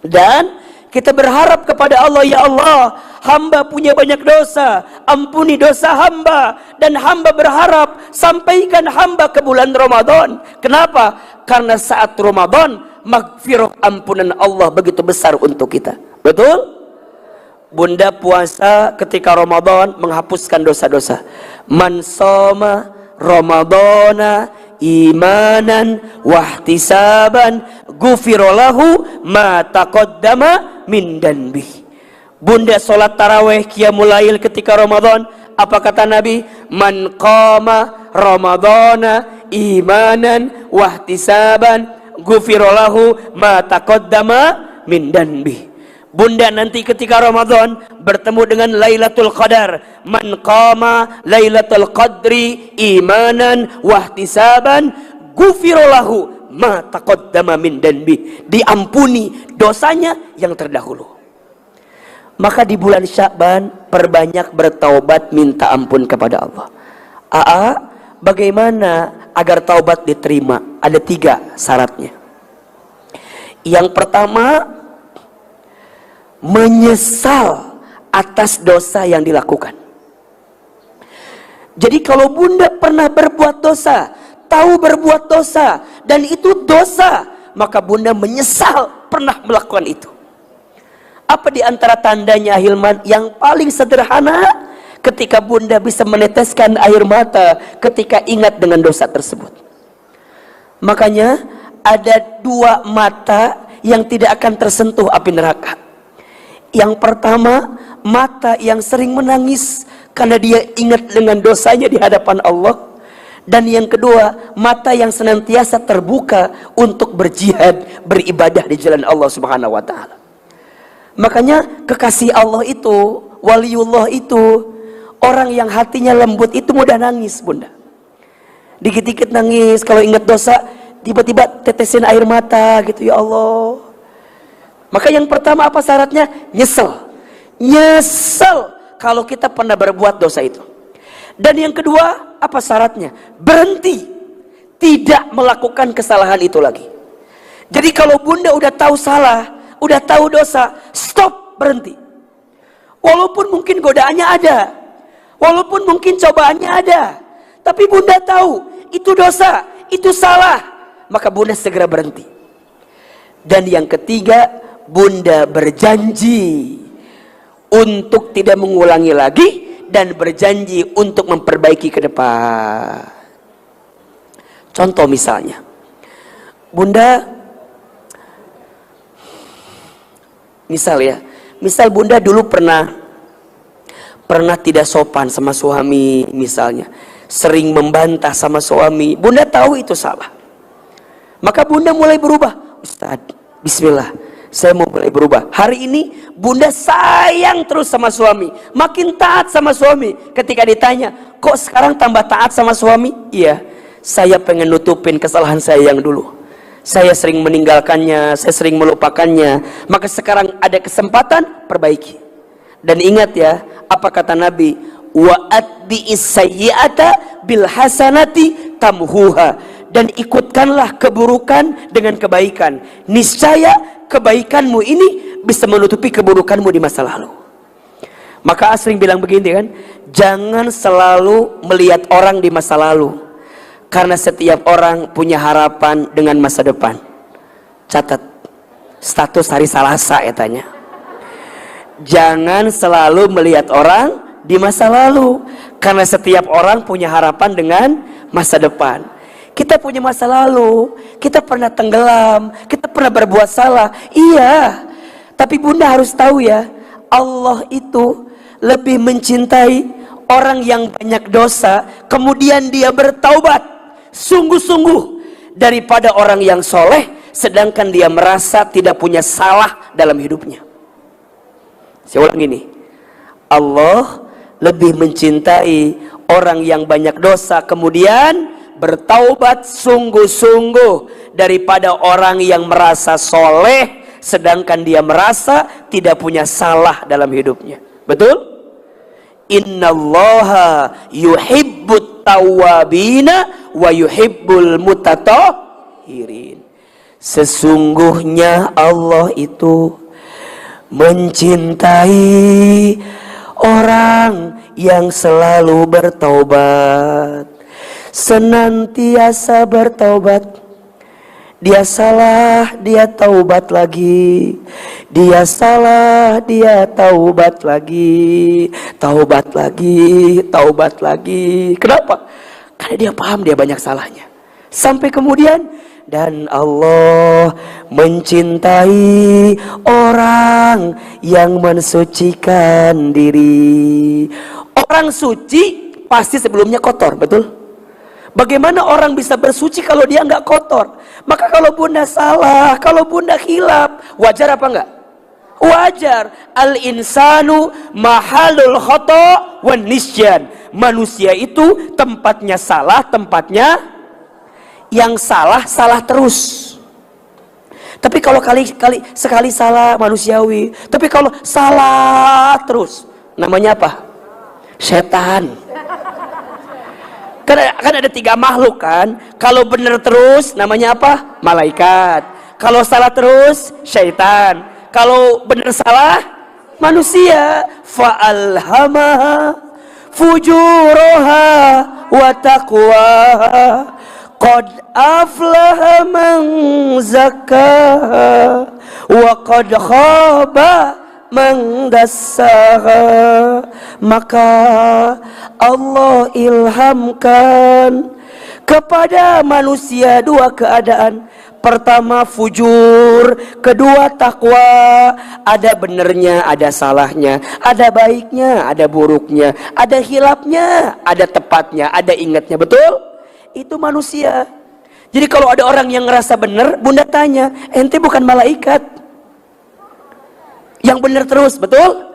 Speaker 1: dan kita berharap kepada Allah, ya Allah, hamba punya banyak dosa, ampuni dosa hamba, dan hamba berharap sampaikan hamba ke bulan Ramadan. Kenapa? Karena saat Ramadan maghfirah, ampunan Allah begitu besar untuk kita. Betul? Bunda puasa ketika Ramadan menghapuskan dosa-dosa. Man shoma Ramadana imanan wahtisaban ghufira lahu ma taqaddama min danbi. Bunda salat tarawih qiyamul lail ketika Ramadan, apa kata Nabi? Man qama ramadhana imanan wahtisaban ghufira lahu ma taqaddama min danbi. Bunda nanti ketika Ramadan bertemu dengan Lailatul Qadar. Man qama Lailatul Qadri imanan wahtisaban ghufira lahu ma taqaddama min danbi. Diampuni dosanya yang terdahulu. Maka di bulan Sya'ban perbanyak bertaubat, minta ampun kepada Allah. Bagaimana agar taubat diterima? Ada 3 syaratnya. Yang pertama, menyesal atas dosa yang dilakukan. Jadi kalau bunda pernah berbuat dosa, tahu berbuat dosa, dan itu dosa, maka bunda menyesal pernah melakukan itu. Apa di antara tandanya, Hilman? Yang paling sederhana, ketika bunda bisa meneteskan air mata ketika ingat dengan dosa tersebut. Makanya ada 2 mata yang tidak akan tersentuh api neraka. Yang pertama, mata yang sering menangis karena dia ingat dengan dosanya di hadapan Allah. Dan yang kedua, mata yang senantiasa terbuka untuk berjihad, beribadah di jalan Allah Subhanahu wa taala. Makanya kekasih Allah itu, waliullah itu, orang yang hatinya lembut itu mudah nangis, bunda. Dikit-dikit nangis kalau ingat dosa, tiba-tiba tetesin air mata gitu, ya Allah. Maka yang pertama apa syaratnya? Nyesel kalau kita pernah berbuat dosa itu. Dan yang kedua apa syaratnya? Berhenti, tidak melakukan kesalahan itu lagi. Jadi kalau bunda udah tahu salah, udah tahu dosa, stop, berhenti. Walaupun mungkin godaannya ada, walaupun mungkin cobaannya ada, tapi bunda tahu itu dosa, itu salah, maka bunda segera berhenti. Dan yang ketiga, bunda berjanji untuk tidak mengulangi lagi dan berjanji untuk memperbaiki ke depan. Contoh misalnya, bunda misal bunda dulu pernah tidak sopan sama suami, misalnya sering membantah sama suami, bunda tahu itu salah, maka bunda mulai berubah. Ustaz, bismillah, saya mau mulai berubah. Hari ini bunda sayang terus sama suami, makin taat sama suami. Ketika ditanya, kok sekarang tambah taat sama suami? Iya, saya pengen nutupin kesalahan saya yang dulu. Saya sering meninggalkannya, saya sering melupakannya. Maka sekarang ada kesempatan, perbaiki. Dan ingat ya, apa kata Nabi? Wa atbi'is sayyi'ata bil hasanati tamhuha. Dan ikutkanlah keburukan dengan kebaikan. Niscaya kebaikanmu ini bisa menutupi keburukanmu di masa lalu. Maka sering bilang begini kan, jangan selalu melihat orang di masa lalu. Karena setiap orang punya harapan dengan masa depan. Catat, status hari Selasa ya tanya. Jangan selalu melihat orang di masa lalu. Karena setiap orang punya harapan dengan masa depan. Kita punya masa lalu, kita pernah tenggelam, kita pernah berbuat salah. Iya, tapi bunda harus tahu ya, Allah itu lebih mencintai orang yang banyak dosa, kemudian dia bertaubat sungguh-sungguh, daripada orang yang soleh sedangkan dia merasa tidak punya salah dalam hidupnya. Saya ulang ini, Allah lebih mencintai orang yang banyak dosa kemudian bertaubat sungguh-sungguh daripada orang yang merasa soleh sedangkan dia merasa tidak punya salah dalam hidupnya. Betul? Innallaha yuhibbut tawwabina wa yuhibbul mutatahhirin. Sesungguhnya Allah itu mencintai orang yang selalu bertaubat, senantiasa bertaubat. Dia salah, dia taubat lagi. Dia salah, dia taubat lagi. Taubat lagi, taubat lagi. Kenapa? Karena dia paham dia banyak salahnya. Sampai kemudian, dan Allah mencintai orang yang mensucikan diri. Orang suci pasti sebelumnya kotor, betul? Bagaimana orang bisa bersuci kalau dia nggak kotor? Maka kalau bunda salah, kalau bunda khilaf, wajar apa enggak? Wajar. Al-insanu mahalul khata' wan nisyan. Manusia itu tempatnya salah, tempatnya yang salah terus. Tapi kalau sekali salah manusiawi. Tapi kalau salah terus, namanya apa? Setan. Kan ada 3 makhluk kan. Kalau benar terus namanya apa? Malaikat. Kalau salah terus syaitan. Kalau benar salah manusia. Fa'alhamaha fujuraha wa taqwaha qad aflaha man zakkaha wa qad khaba man dassaha. Maka Allah ilhamkan kepada manusia 2 keadaan. Pertama fujur, kedua takwa. Ada benernya, ada salahnya, ada baiknya, ada buruknya, ada hilapnya, ada tepatnya, ada ingatnya. Betul? Itu manusia. Jadi kalau ada orang yang ngerasa bener, Bunda tanya, ente bukan malaikat yang bener terus, betul?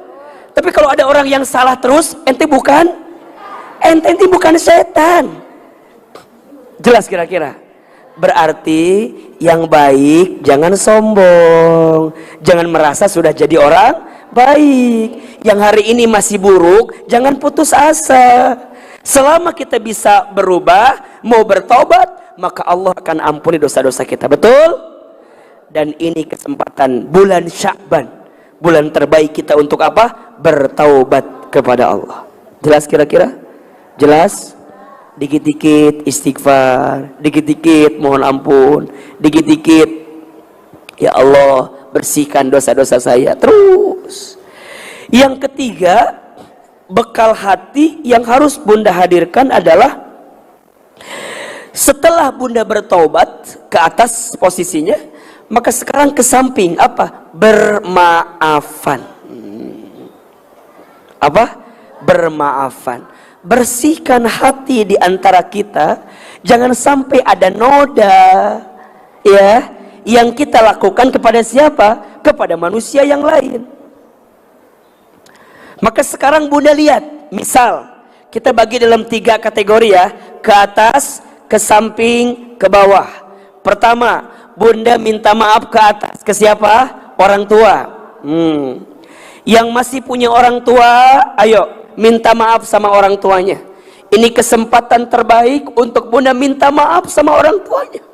Speaker 1: Tapi kalau ada orang yang salah terus, ente bukan setan. Jelas kira-kira? Berarti yang baik jangan sombong, jangan merasa sudah jadi orang baik. Yang hari ini masih buruk, jangan putus asa. Selama kita bisa berubah, mau bertobat, maka Allah akan ampuni dosa-dosa kita. Betul? Dan ini kesempatan bulan Sya'ban, bulan terbaik kita untuk apa? Bertaubat kepada Allah. Jelas kira-kira? Jelas? Dikit-dikit istighfar, dikit-dikit mohon ampun, dikit-dikit ya Allah bersihkan dosa-dosa saya terus. Yang ketiga, bekal hati yang harus Bunda hadirkan adalah setelah Bunda bertaubat ke atas posisinya, maka sekarang ke samping apa? Bermaafan. Apa? Bermaafan. Bersihkan hati di antara kita, jangan sampai ada noda ya yang kita lakukan kepada siapa? Kepada manusia yang lain. Maka sekarang Bunda lihat, misal kita bagi dalam 3 kategori ya, ke atas, ke samping, ke bawah. Pertama, Bunda minta maaf ke atas, ke siapa? Orang tua. Yang masih punya orang tua, ayo minta maaf sama orang tuanya. Ini kesempatan terbaik untuk Bunda minta maaf sama orang tuanya.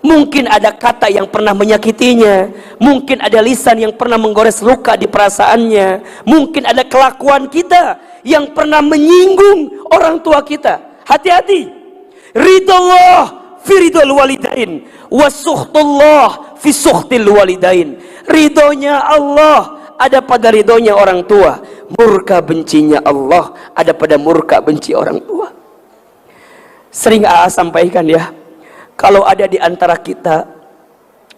Speaker 1: Mungkin ada kata yang pernah menyakitinya, mungkin ada lisan yang pernah menggores luka di perasaannya, mungkin ada kelakuan kita yang pernah menyinggung orang tua kita. Hati-hati. Ridallah fi ridal walidain wa sukhtullah fi sukhtil walidain. Ridhonya Allah ada pada ridhonya orang tua, murka bencinya Allah ada pada murka benci orang tua. Sering AA sampaikan ya, kalau ada di antara kita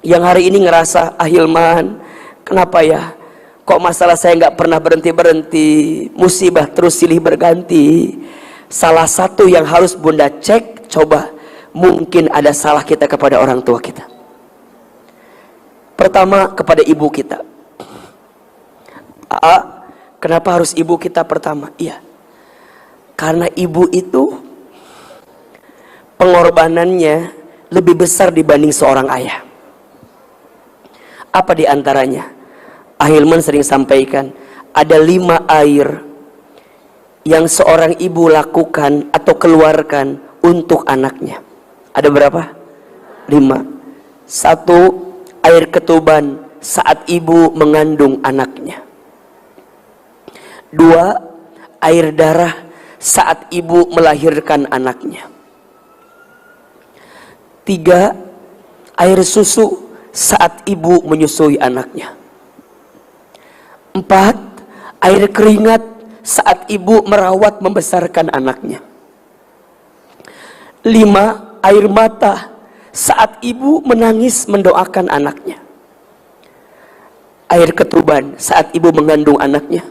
Speaker 1: yang hari ini ngerasa, Hilman, kenapa ya kok masalah saya nggak pernah berhenti-berhenti, musibah terus silih berganti. Salah satu yang harus Bunda cek, coba, mungkin ada salah kita kepada orang tua kita. Pertama, kepada ibu kita. Kenapa harus ibu kita pertama? Iya, karena ibu itu pengorbanannya lebih besar dibanding seorang ayah. Apa diantaranya? Hilman sering sampaikan, ada 5 air yang seorang ibu lakukan atau keluarkan untuk anaknya. Ada berapa? 5. 1, air ketuban saat ibu mengandung anaknya. 2, air darah saat ibu melahirkan anaknya. 3, air susu saat ibu menyusui anaknya. 4, air keringat saat ibu merawat membesarkan anaknya. 5, air mata saat ibu menangis mendoakan anaknya. Air ketuban saat ibu mengandung anaknya.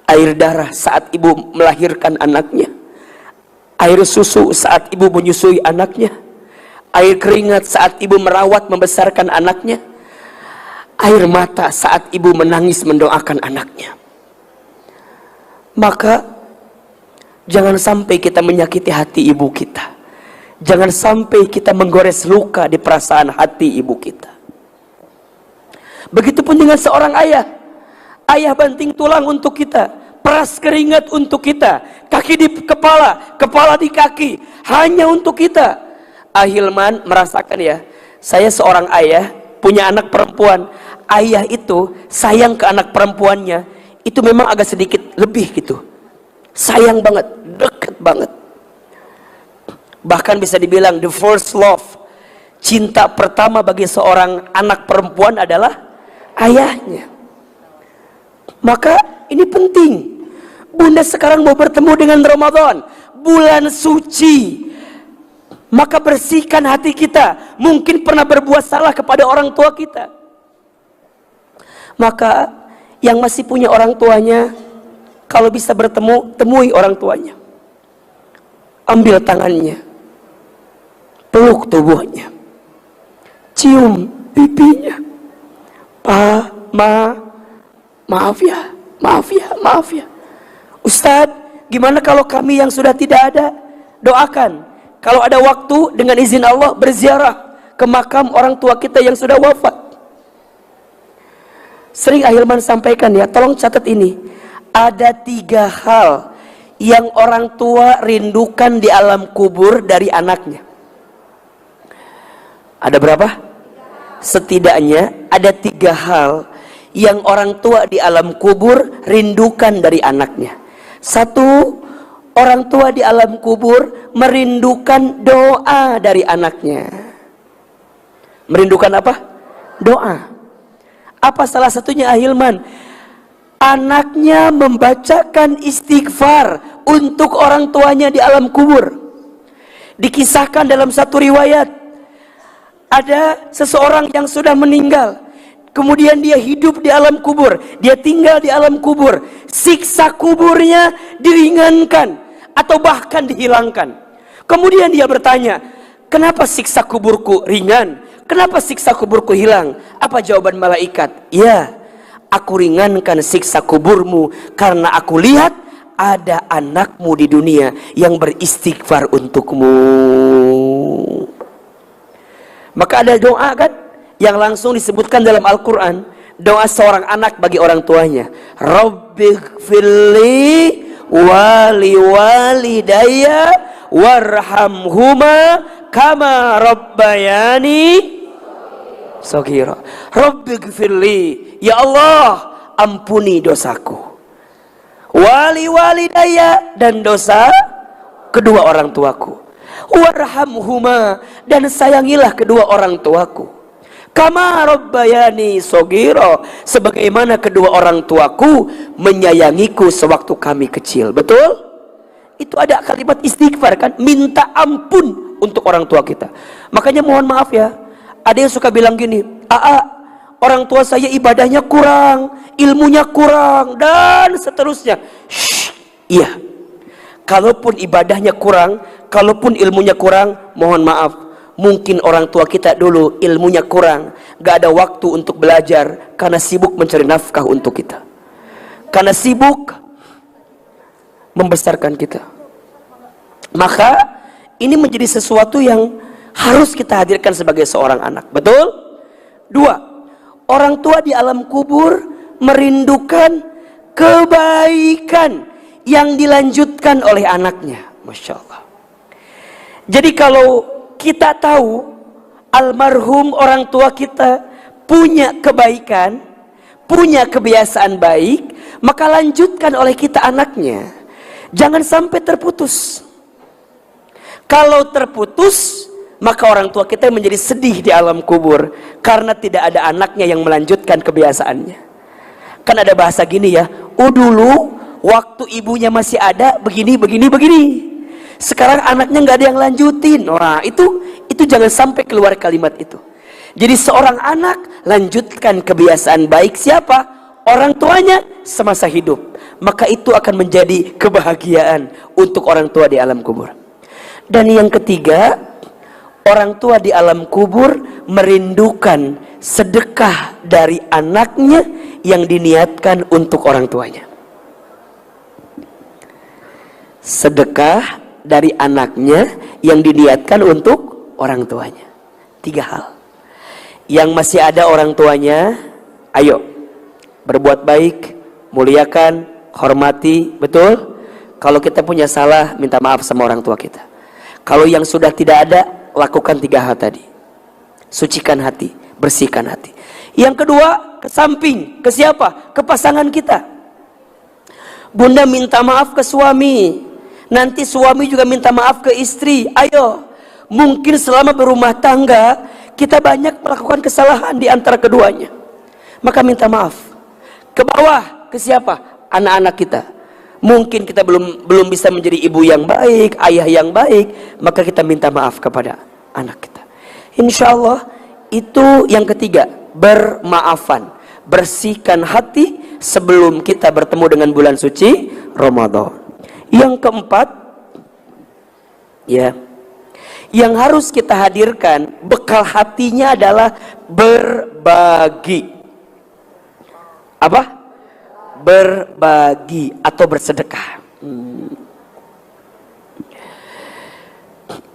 Speaker 1: Air darah saat ibu melahirkan anaknya. Air susu saat ibu menyusui anaknya. Air keringat saat ibu merawat membesarkan anaknya. air mata saat ibu menangis mendoakan anaknya. Maka jangan sampai kita menyakiti hati ibu kita. Jangan sampai kita menggores luka di perasaan hati ibu kita. Begitupun dengan seorang ayah. Ayah banting tulang untuk kita, peras keringat untuk kita, kaki di kepala, kepala di kaki, hanya untuk kita. Ahilman merasakan ya, saya seorang ayah, punya anak perempuan. Ayah itu sayang ke anak perempuannya, itu memang agak sedikit lebih gitu. Sayang banget, deket banget. Bahkan bisa dibilang the first love, cinta pertama bagi seorang anak perempuan adalah ayahnya. Maka ini penting. Bunda sekarang mau bertemu dengan Ramadan, bulan suci. Maka bersihkan hati kita. Mungkin pernah berbuat salah kepada orang tua kita. Maka yang masih punya orang tuanya, kalau bisa bertemu, temui orang tuanya. Ambil tangannya, peluk tubuhnya, cium pipinya. Maaf ya. Ustadz, gimana kalau kami yang sudah tidak ada? Doakan. Kalau ada waktu, dengan izin Allah, berziarah ke makam orang tua kita yang sudah wafat. Sering Ahilman sampaikan ya, tolong catat ini. Ada 3 hal yang orang tua rindukan di alam kubur dari anaknya. Ada berapa? Setidaknya ada 3 hal yang orang tua di alam kubur rindukan dari anaknya. 1, orang tua di alam kubur merindukan doa dari anaknya. Merindukan apa? Doa. Apa salah satunya Ahilman? Anaknya membacakan istighfar untuk orang tuanya di alam kubur. Dikisahkan dalam satu riwayat, ada seseorang yang sudah meninggal, kemudian dia hidup di alam kubur, dia tinggal di alam kubur, siksa kuburnya diringankan atau bahkan dihilangkan. Kemudian dia bertanya, kenapa siksa kuburku ringan? Kenapa siksa kuburku hilang? Apa jawaban malaikat? Ya, aku ringankan siksa kuburmu karena aku lihat ada anakmu di dunia yang beristighfar untukmu. Maka ada doa kan yang langsung disebutkan dalam Al-Quran, doa seorang anak bagi orang tuanya. Rabbighfirli wali walidayya warhamhuma kama rabbayani shaghira. Rabbighfirli, ya Allah, ampuni dosaku. Wali walidayya, dan dosa kedua orang tuaku. Warhamhuma, dan sayangilah kedua orang tuaku. Kama rabbayani shaghira, sebagaimana kedua orang tuaku menyayangiku sewaktu kami kecil. Betul? Itu ada kalimat istighfar kan, minta ampun untuk orang tua kita. Makanya mohon maaf ya, ada yang suka bilang gini, orang tua saya ibadahnya kurang, ilmunya kurang, dan seterusnya. Iya, kalaupun ibadahnya kurang, kalaupun ilmunya kurang, mohon maaf, mungkin orang tua kita dulu ilmunya kurang, gak ada waktu untuk belajar karena sibuk mencari nafkah untuk kita, karena sibuk membesarkan kita. Maka ini menjadi sesuatu yang harus kita hadirkan sebagai seorang anak. Betul? 2, orang tua di alam kubur merindukan kebaikan yang dilanjutkan oleh anaknya. Masya Allah. Jadi kalau kita tahu almarhum orang tua kita punya kebaikan, punya kebiasaan baik, maka lanjutkan oleh kita anaknya. Jangan sampai terputus. Kalau terputus, maka orang tua kita menjadi sedih di alam kubur karena tidak ada anaknya yang melanjutkan kebiasaannya. Kan ada bahasa gini ya, dulu waktu ibunya masih ada begini. Sekarang anaknya nggak ada yang lanjutin. Nah, itu jangan sampai keluar kalimat itu. Jadi seorang anak lanjutkan kebiasaan baik siapa? Orang tuanya semasa hidup. Maka itu akan menjadi kebahagiaan untuk orang tua di alam kubur. Dan yang ketiga, orang tua di alam kubur merindukan sedekah dari anaknya yang diniatkan untuk orang tuanya. Sedekah dari anaknya yang diniatkan untuk orang tuanya. 3 hal. Yang masih ada orang tuanya, ayo berbuat baik, muliakan, hormati, betul? Kalau kita punya salah, minta maaf sama orang tua kita. Kalau yang sudah tidak ada, lakukan 3 hal tadi. Sucikan hati, bersihkan hati. Yang kedua, ke samping, ke siapa? Ke pasangan kita. Bunda minta maaf ke suami, nanti suami juga minta maaf ke istri. Ayo, mungkin selama berumah tangga kita banyak melakukan kesalahan di antara keduanya, maka minta maaf. Ke bawah, ke siapa? Anak-anak kita. Mungkin kita belum bisa menjadi ibu yang baik, ayah yang baik, maka kita minta maaf kepada anak kita. Insya Allah itu yang ketiga, bermaafan, bersihkan hati sebelum kita bertemu dengan bulan suci Ramadan. Yang keempat, ya, yang harus kita hadirkan bekal hatinya adalah berbagi. Apa? Berbagi atau bersedekah.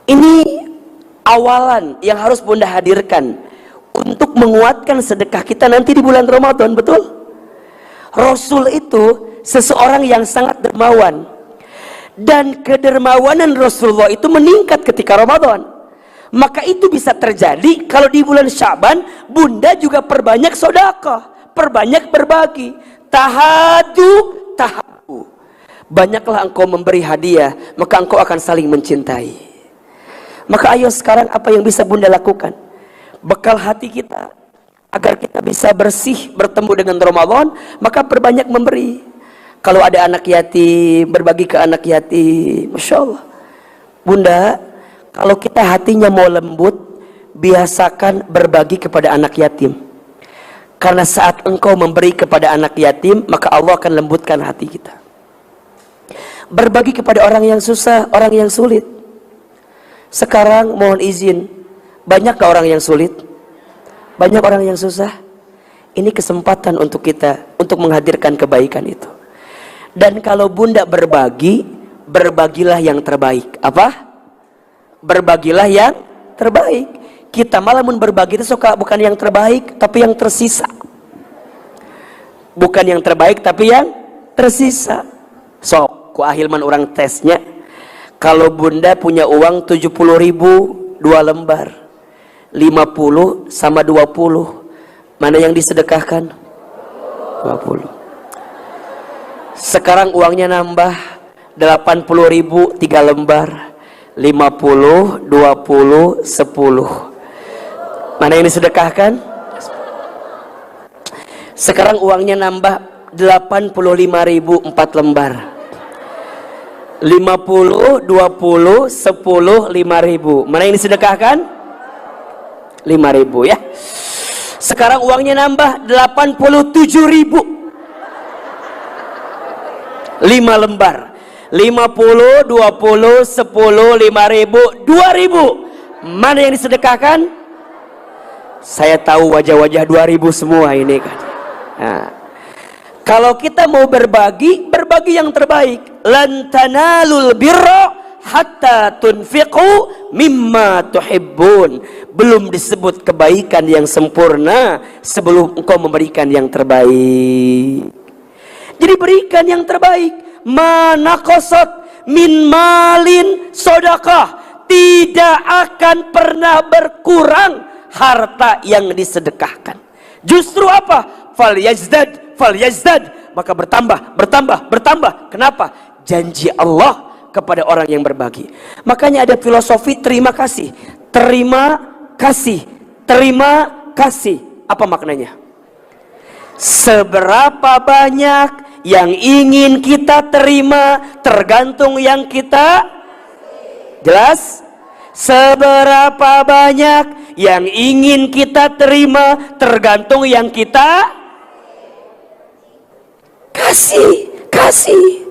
Speaker 1: Ini awalan yang harus Bunda hadirkan untuk menguatkan sedekah kita nanti di bulan Ramadan, betul? Rasul itu seseorang yang sangat dermawan, dan kedermawanan Rasulullah itu meningkat ketika Ramadan. Maka itu bisa terjadi kalau di bulan Syaban Bunda juga perbanyak sedekah, perbanyak berbagi. Tahadu, tahabu. Banyaklah engkau memberi hadiah, maka engkau akan saling mencintai. Maka ayo sekarang apa yang bisa Bunda lakukan? Bekal hati kita agar kita bisa bersih bertemu dengan Ramadan, maka perbanyak memberi. Kalau ada anak yatim, berbagi ke anak yatim. Masya Allah. Bunda, kalau kita hatinya mau lembut, biasakan berbagi kepada anak yatim. Karena saat engkau memberi kepada anak yatim, maka Allah akan lembutkan hati kita. Berbagi kepada orang yang susah, orang yang sulit. Sekarang mohon izin, banyak gak orang yang sulit? Banyak orang yang susah? Ini kesempatan untuk kita, untuk menghadirkan kebaikan itu. Dan kalau Bunda berbagi, berbagilah yang terbaik. Apa? Berbagilah yang terbaik. Kita malah berbagi itu suka bukan yang terbaik, tapi yang tersisa. Bukan yang terbaik, tapi yang tersisa. Sok, ku ahilman orang tesnya. Kalau Bunda punya uang 70.000, 2 lembar. 50 sama 20. Mana yang disedekahkan? 20. Sekarang uangnya nambah 80.000, 3 lembar. 50, 20, 10. Mana yang disedekahkan? Sekarang uangnya nambah 85.000, 4 lembar. 50, 20, 10, 5.000. Mana yang disedekahkan? 5.000 ya. Sekarang uangnya nambah 87.000. 5 lembar. 50, 20, 10, 5.000, 2.000. Mana yang disedekahkan? Saya tahu wajah-wajah 2.000 semua ini kan. Nah, kalau kita mau berbagi, berbagi yang terbaik. Lan tanalul birra hatta tunfiqu mimma tuhibbun. Belum disebut kebaikan yang sempurna sebelum engkau memberikan yang terbaik. Jadi berikan yang terbaik. Mana qasat min malin sodakah, tidak akan pernah berkurang harta yang disedekahkan. Justru apa? Fal yazdad, maka bertambah, bertambah, bertambah. Kenapa? Janji Allah kepada orang yang berbagi. Makanya ada filosofi terima kasih. Terima kasih, terima kasih. Apa maknanya? Seberapa banyak yang ingin kita terima tergantung yang kita. Jelas? Seberapa banyak yang ingin kita terima tergantung yang kita kasih. Kasih.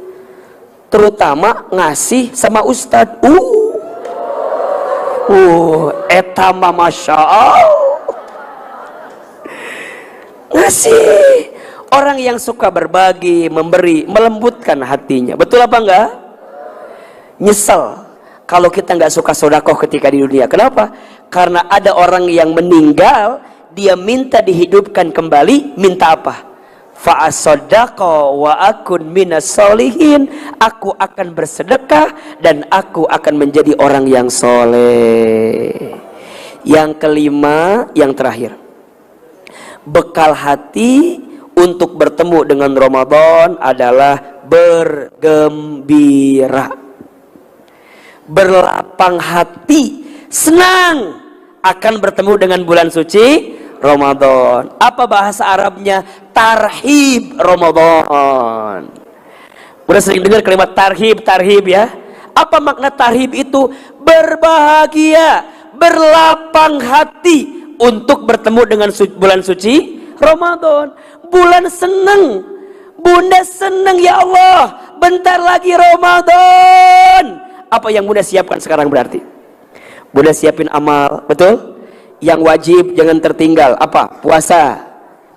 Speaker 1: Terutama ngasih sama ustadz. Etama masya Allah. Ngasih. Orang yang suka berbagi, memberi, melembutkan hatinya. Betul apa enggak? Nyesel kalau kita nggak suka sodakoh ketika di dunia. Kenapa? Karena ada orang yang meninggal, dia minta dihidupkan kembali. Minta apa? Fa'asodaqa wa akun minas solihin. Aku akan bersedekah dan aku akan menjadi orang yang soleh. Yang kelima, yang terakhir, bekal hati untuk bertemu dengan Ramadan adalah bergembira, berlapang hati, senang akan bertemu dengan bulan suci Ramadan. Apa bahasa Arabnya? Tarhib Ramadan. Udah sering dengar kalimat tarhib, tarhib ya? Apa makna tarhib itu? Berbahagia, berlapang hati untuk bertemu dengan bulan suci Ramadan. Bulan seneng, Bunda seneng, ya Allah, bentar lagi Ramadan. Apa yang Bunda siapkan sekarang berarti? Bunda siapin amal, betul? Yang wajib jangan tertinggal. Apa? Puasa.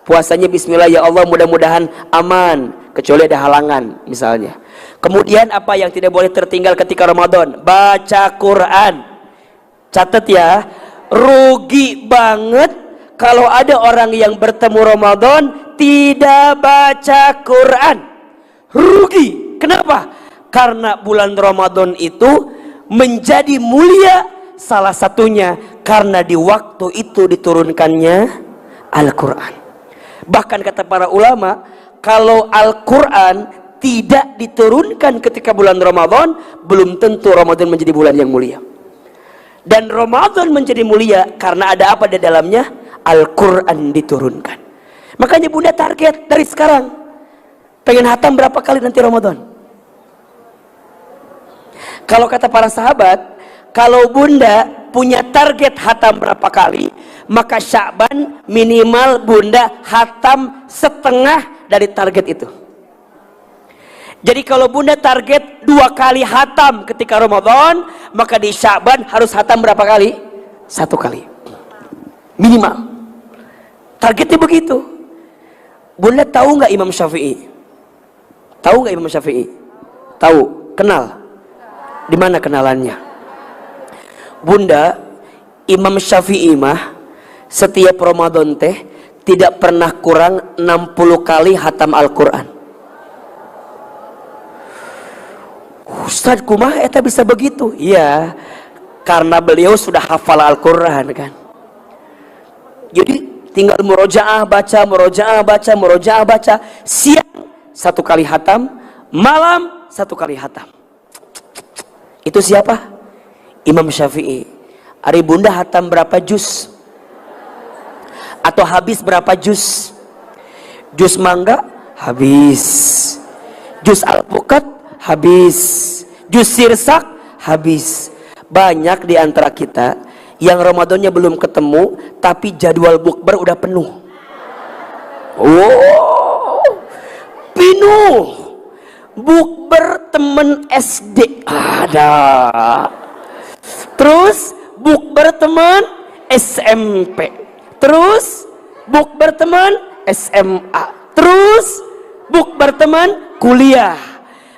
Speaker 1: Puasanya bismillah ya Allah, mudah-mudahan aman, kecuali ada halangan misalnya. Kemudian apa yang tidak boleh tertinggal ketika Ramadan? Baca Quran. Catat ya, rugi banget kalau ada orang yang bertemu Ramadan tidak baca Quran. Rugi. Kenapa? Karena bulan Ramadan itu menjadi mulia, salah satunya karena di waktu itu diturunkannya Al-Quran. Bahkan kata para ulama, kalau Al-Quran tidak diturunkan ketika bulan Ramadan, belum tentu Ramadan menjadi bulan yang mulia. Dan Ramadan menjadi mulia karena ada apa di dalamnya? Al-Quran diturunkan. Makanya Bunda target dari sekarang, pengen hatam berapa kali nanti Ramadan? Kalau kata para sahabat, kalau Bunda punya target hatam berapa kali, maka Sya'ban minimal Bunda hatam setengah dari target itu. Jadi kalau Bunda target 2 kali hatam ketika Ramadan, maka di Sya'ban harus hatam berapa kali? 1 kali minimal. Targetnya begitu. Bunda tahu nggak Imam Syafi'i? Tahu nggak Imam Syafi'i? Tahu. Kenal? Di mana kenalannya? Bunda, Imam Syafi'i mah setiap Ramadan teh tidak pernah kurang 60 kali hatam Al-Quran. Ustaz kumaha eta bisa begitu? Iya, karena beliau sudah hafal Al-Quran kan. Jadi tinggal murojaah baca, murojaah baca, murojaah baca. Siang 1 kali hatam, malam 1 kali hatam. Itu siapa? Imam Syafi'i. Ari Bunda hatam berapa juz? Atau habis berapa juz? Juz mangga habis, juz alpukat habis, juz sirsak habis. Banyak di antara kita yang Ramadannya belum ketemu, tapi jadwal bukber udah penuh. Oh, penuh. Bukber temen SD ada. Terus bukber teman SMP. Terus bukber teman SMA. Terus bukber teman kuliah.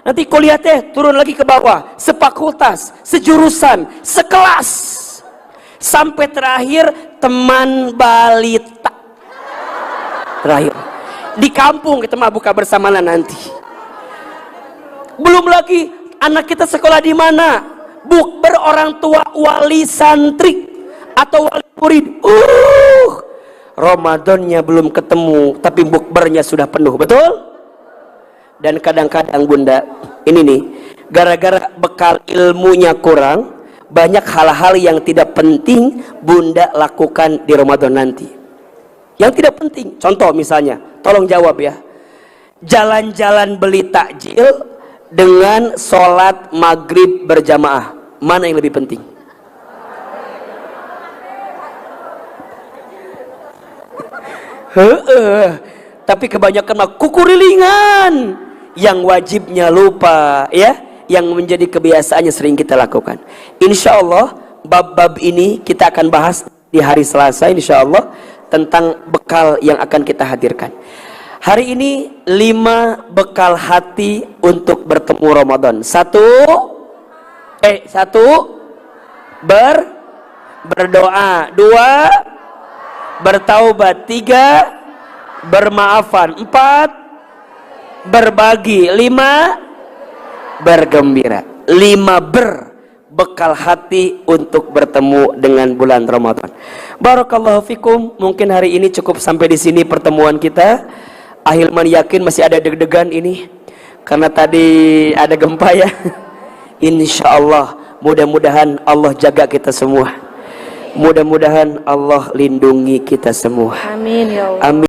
Speaker 1: Nanti kuliah teh turun lagi ke bawah, sefakultas, sejurusan, sekelas. Sampai terakhir teman balita. Terakhir di kampung kita mah buka bersama nanti. Belum lagi anak kita sekolah di mana? Bukber orang tua wali santri atau wali murid. Ramadannya belum ketemu, tapi bukbernya sudah penuh, betul? Dan kadang-kadang Bunda, ini nih, gara-gara bekal ilmunya kurang, banyak hal-hal yang tidak penting Bunda lakukan di Ramadan nanti. Yang tidak penting, contoh misalnya, tolong jawab ya. Jalan-jalan beli takjil dengan sholat maghrib berjamaah, mana yang lebih penting? Tapi kebanyakan mah kukurilingan, yang wajibnya lupa ya, yang menjadi kebiasaannya sering kita lakukan. Insya Allah bab-bab ini kita akan bahas di hari Selasa insya Allah. tentang bekal yang akan kita hadirkan. Hari ini 5 bekal hati untuk bertemu Ramadan. Satu, berdoa. 2, bertaubat. 3, bermaafan. 4, berbagi. 5, bergembira. 5 bekal hati untuk bertemu dengan bulan Ramadan. Barakallahu fikum. Mungkin hari ini cukup sampai di sini pertemuan kita. Ahilman yakin masih ada deg-degan ini karena tadi ada gempa ya. Insya Allah, mudah-mudahan Allah jaga kita semua. Mudah-mudahan Allah lindungi kita semua.
Speaker 2: Amin ya Allah.
Speaker 1: Amin.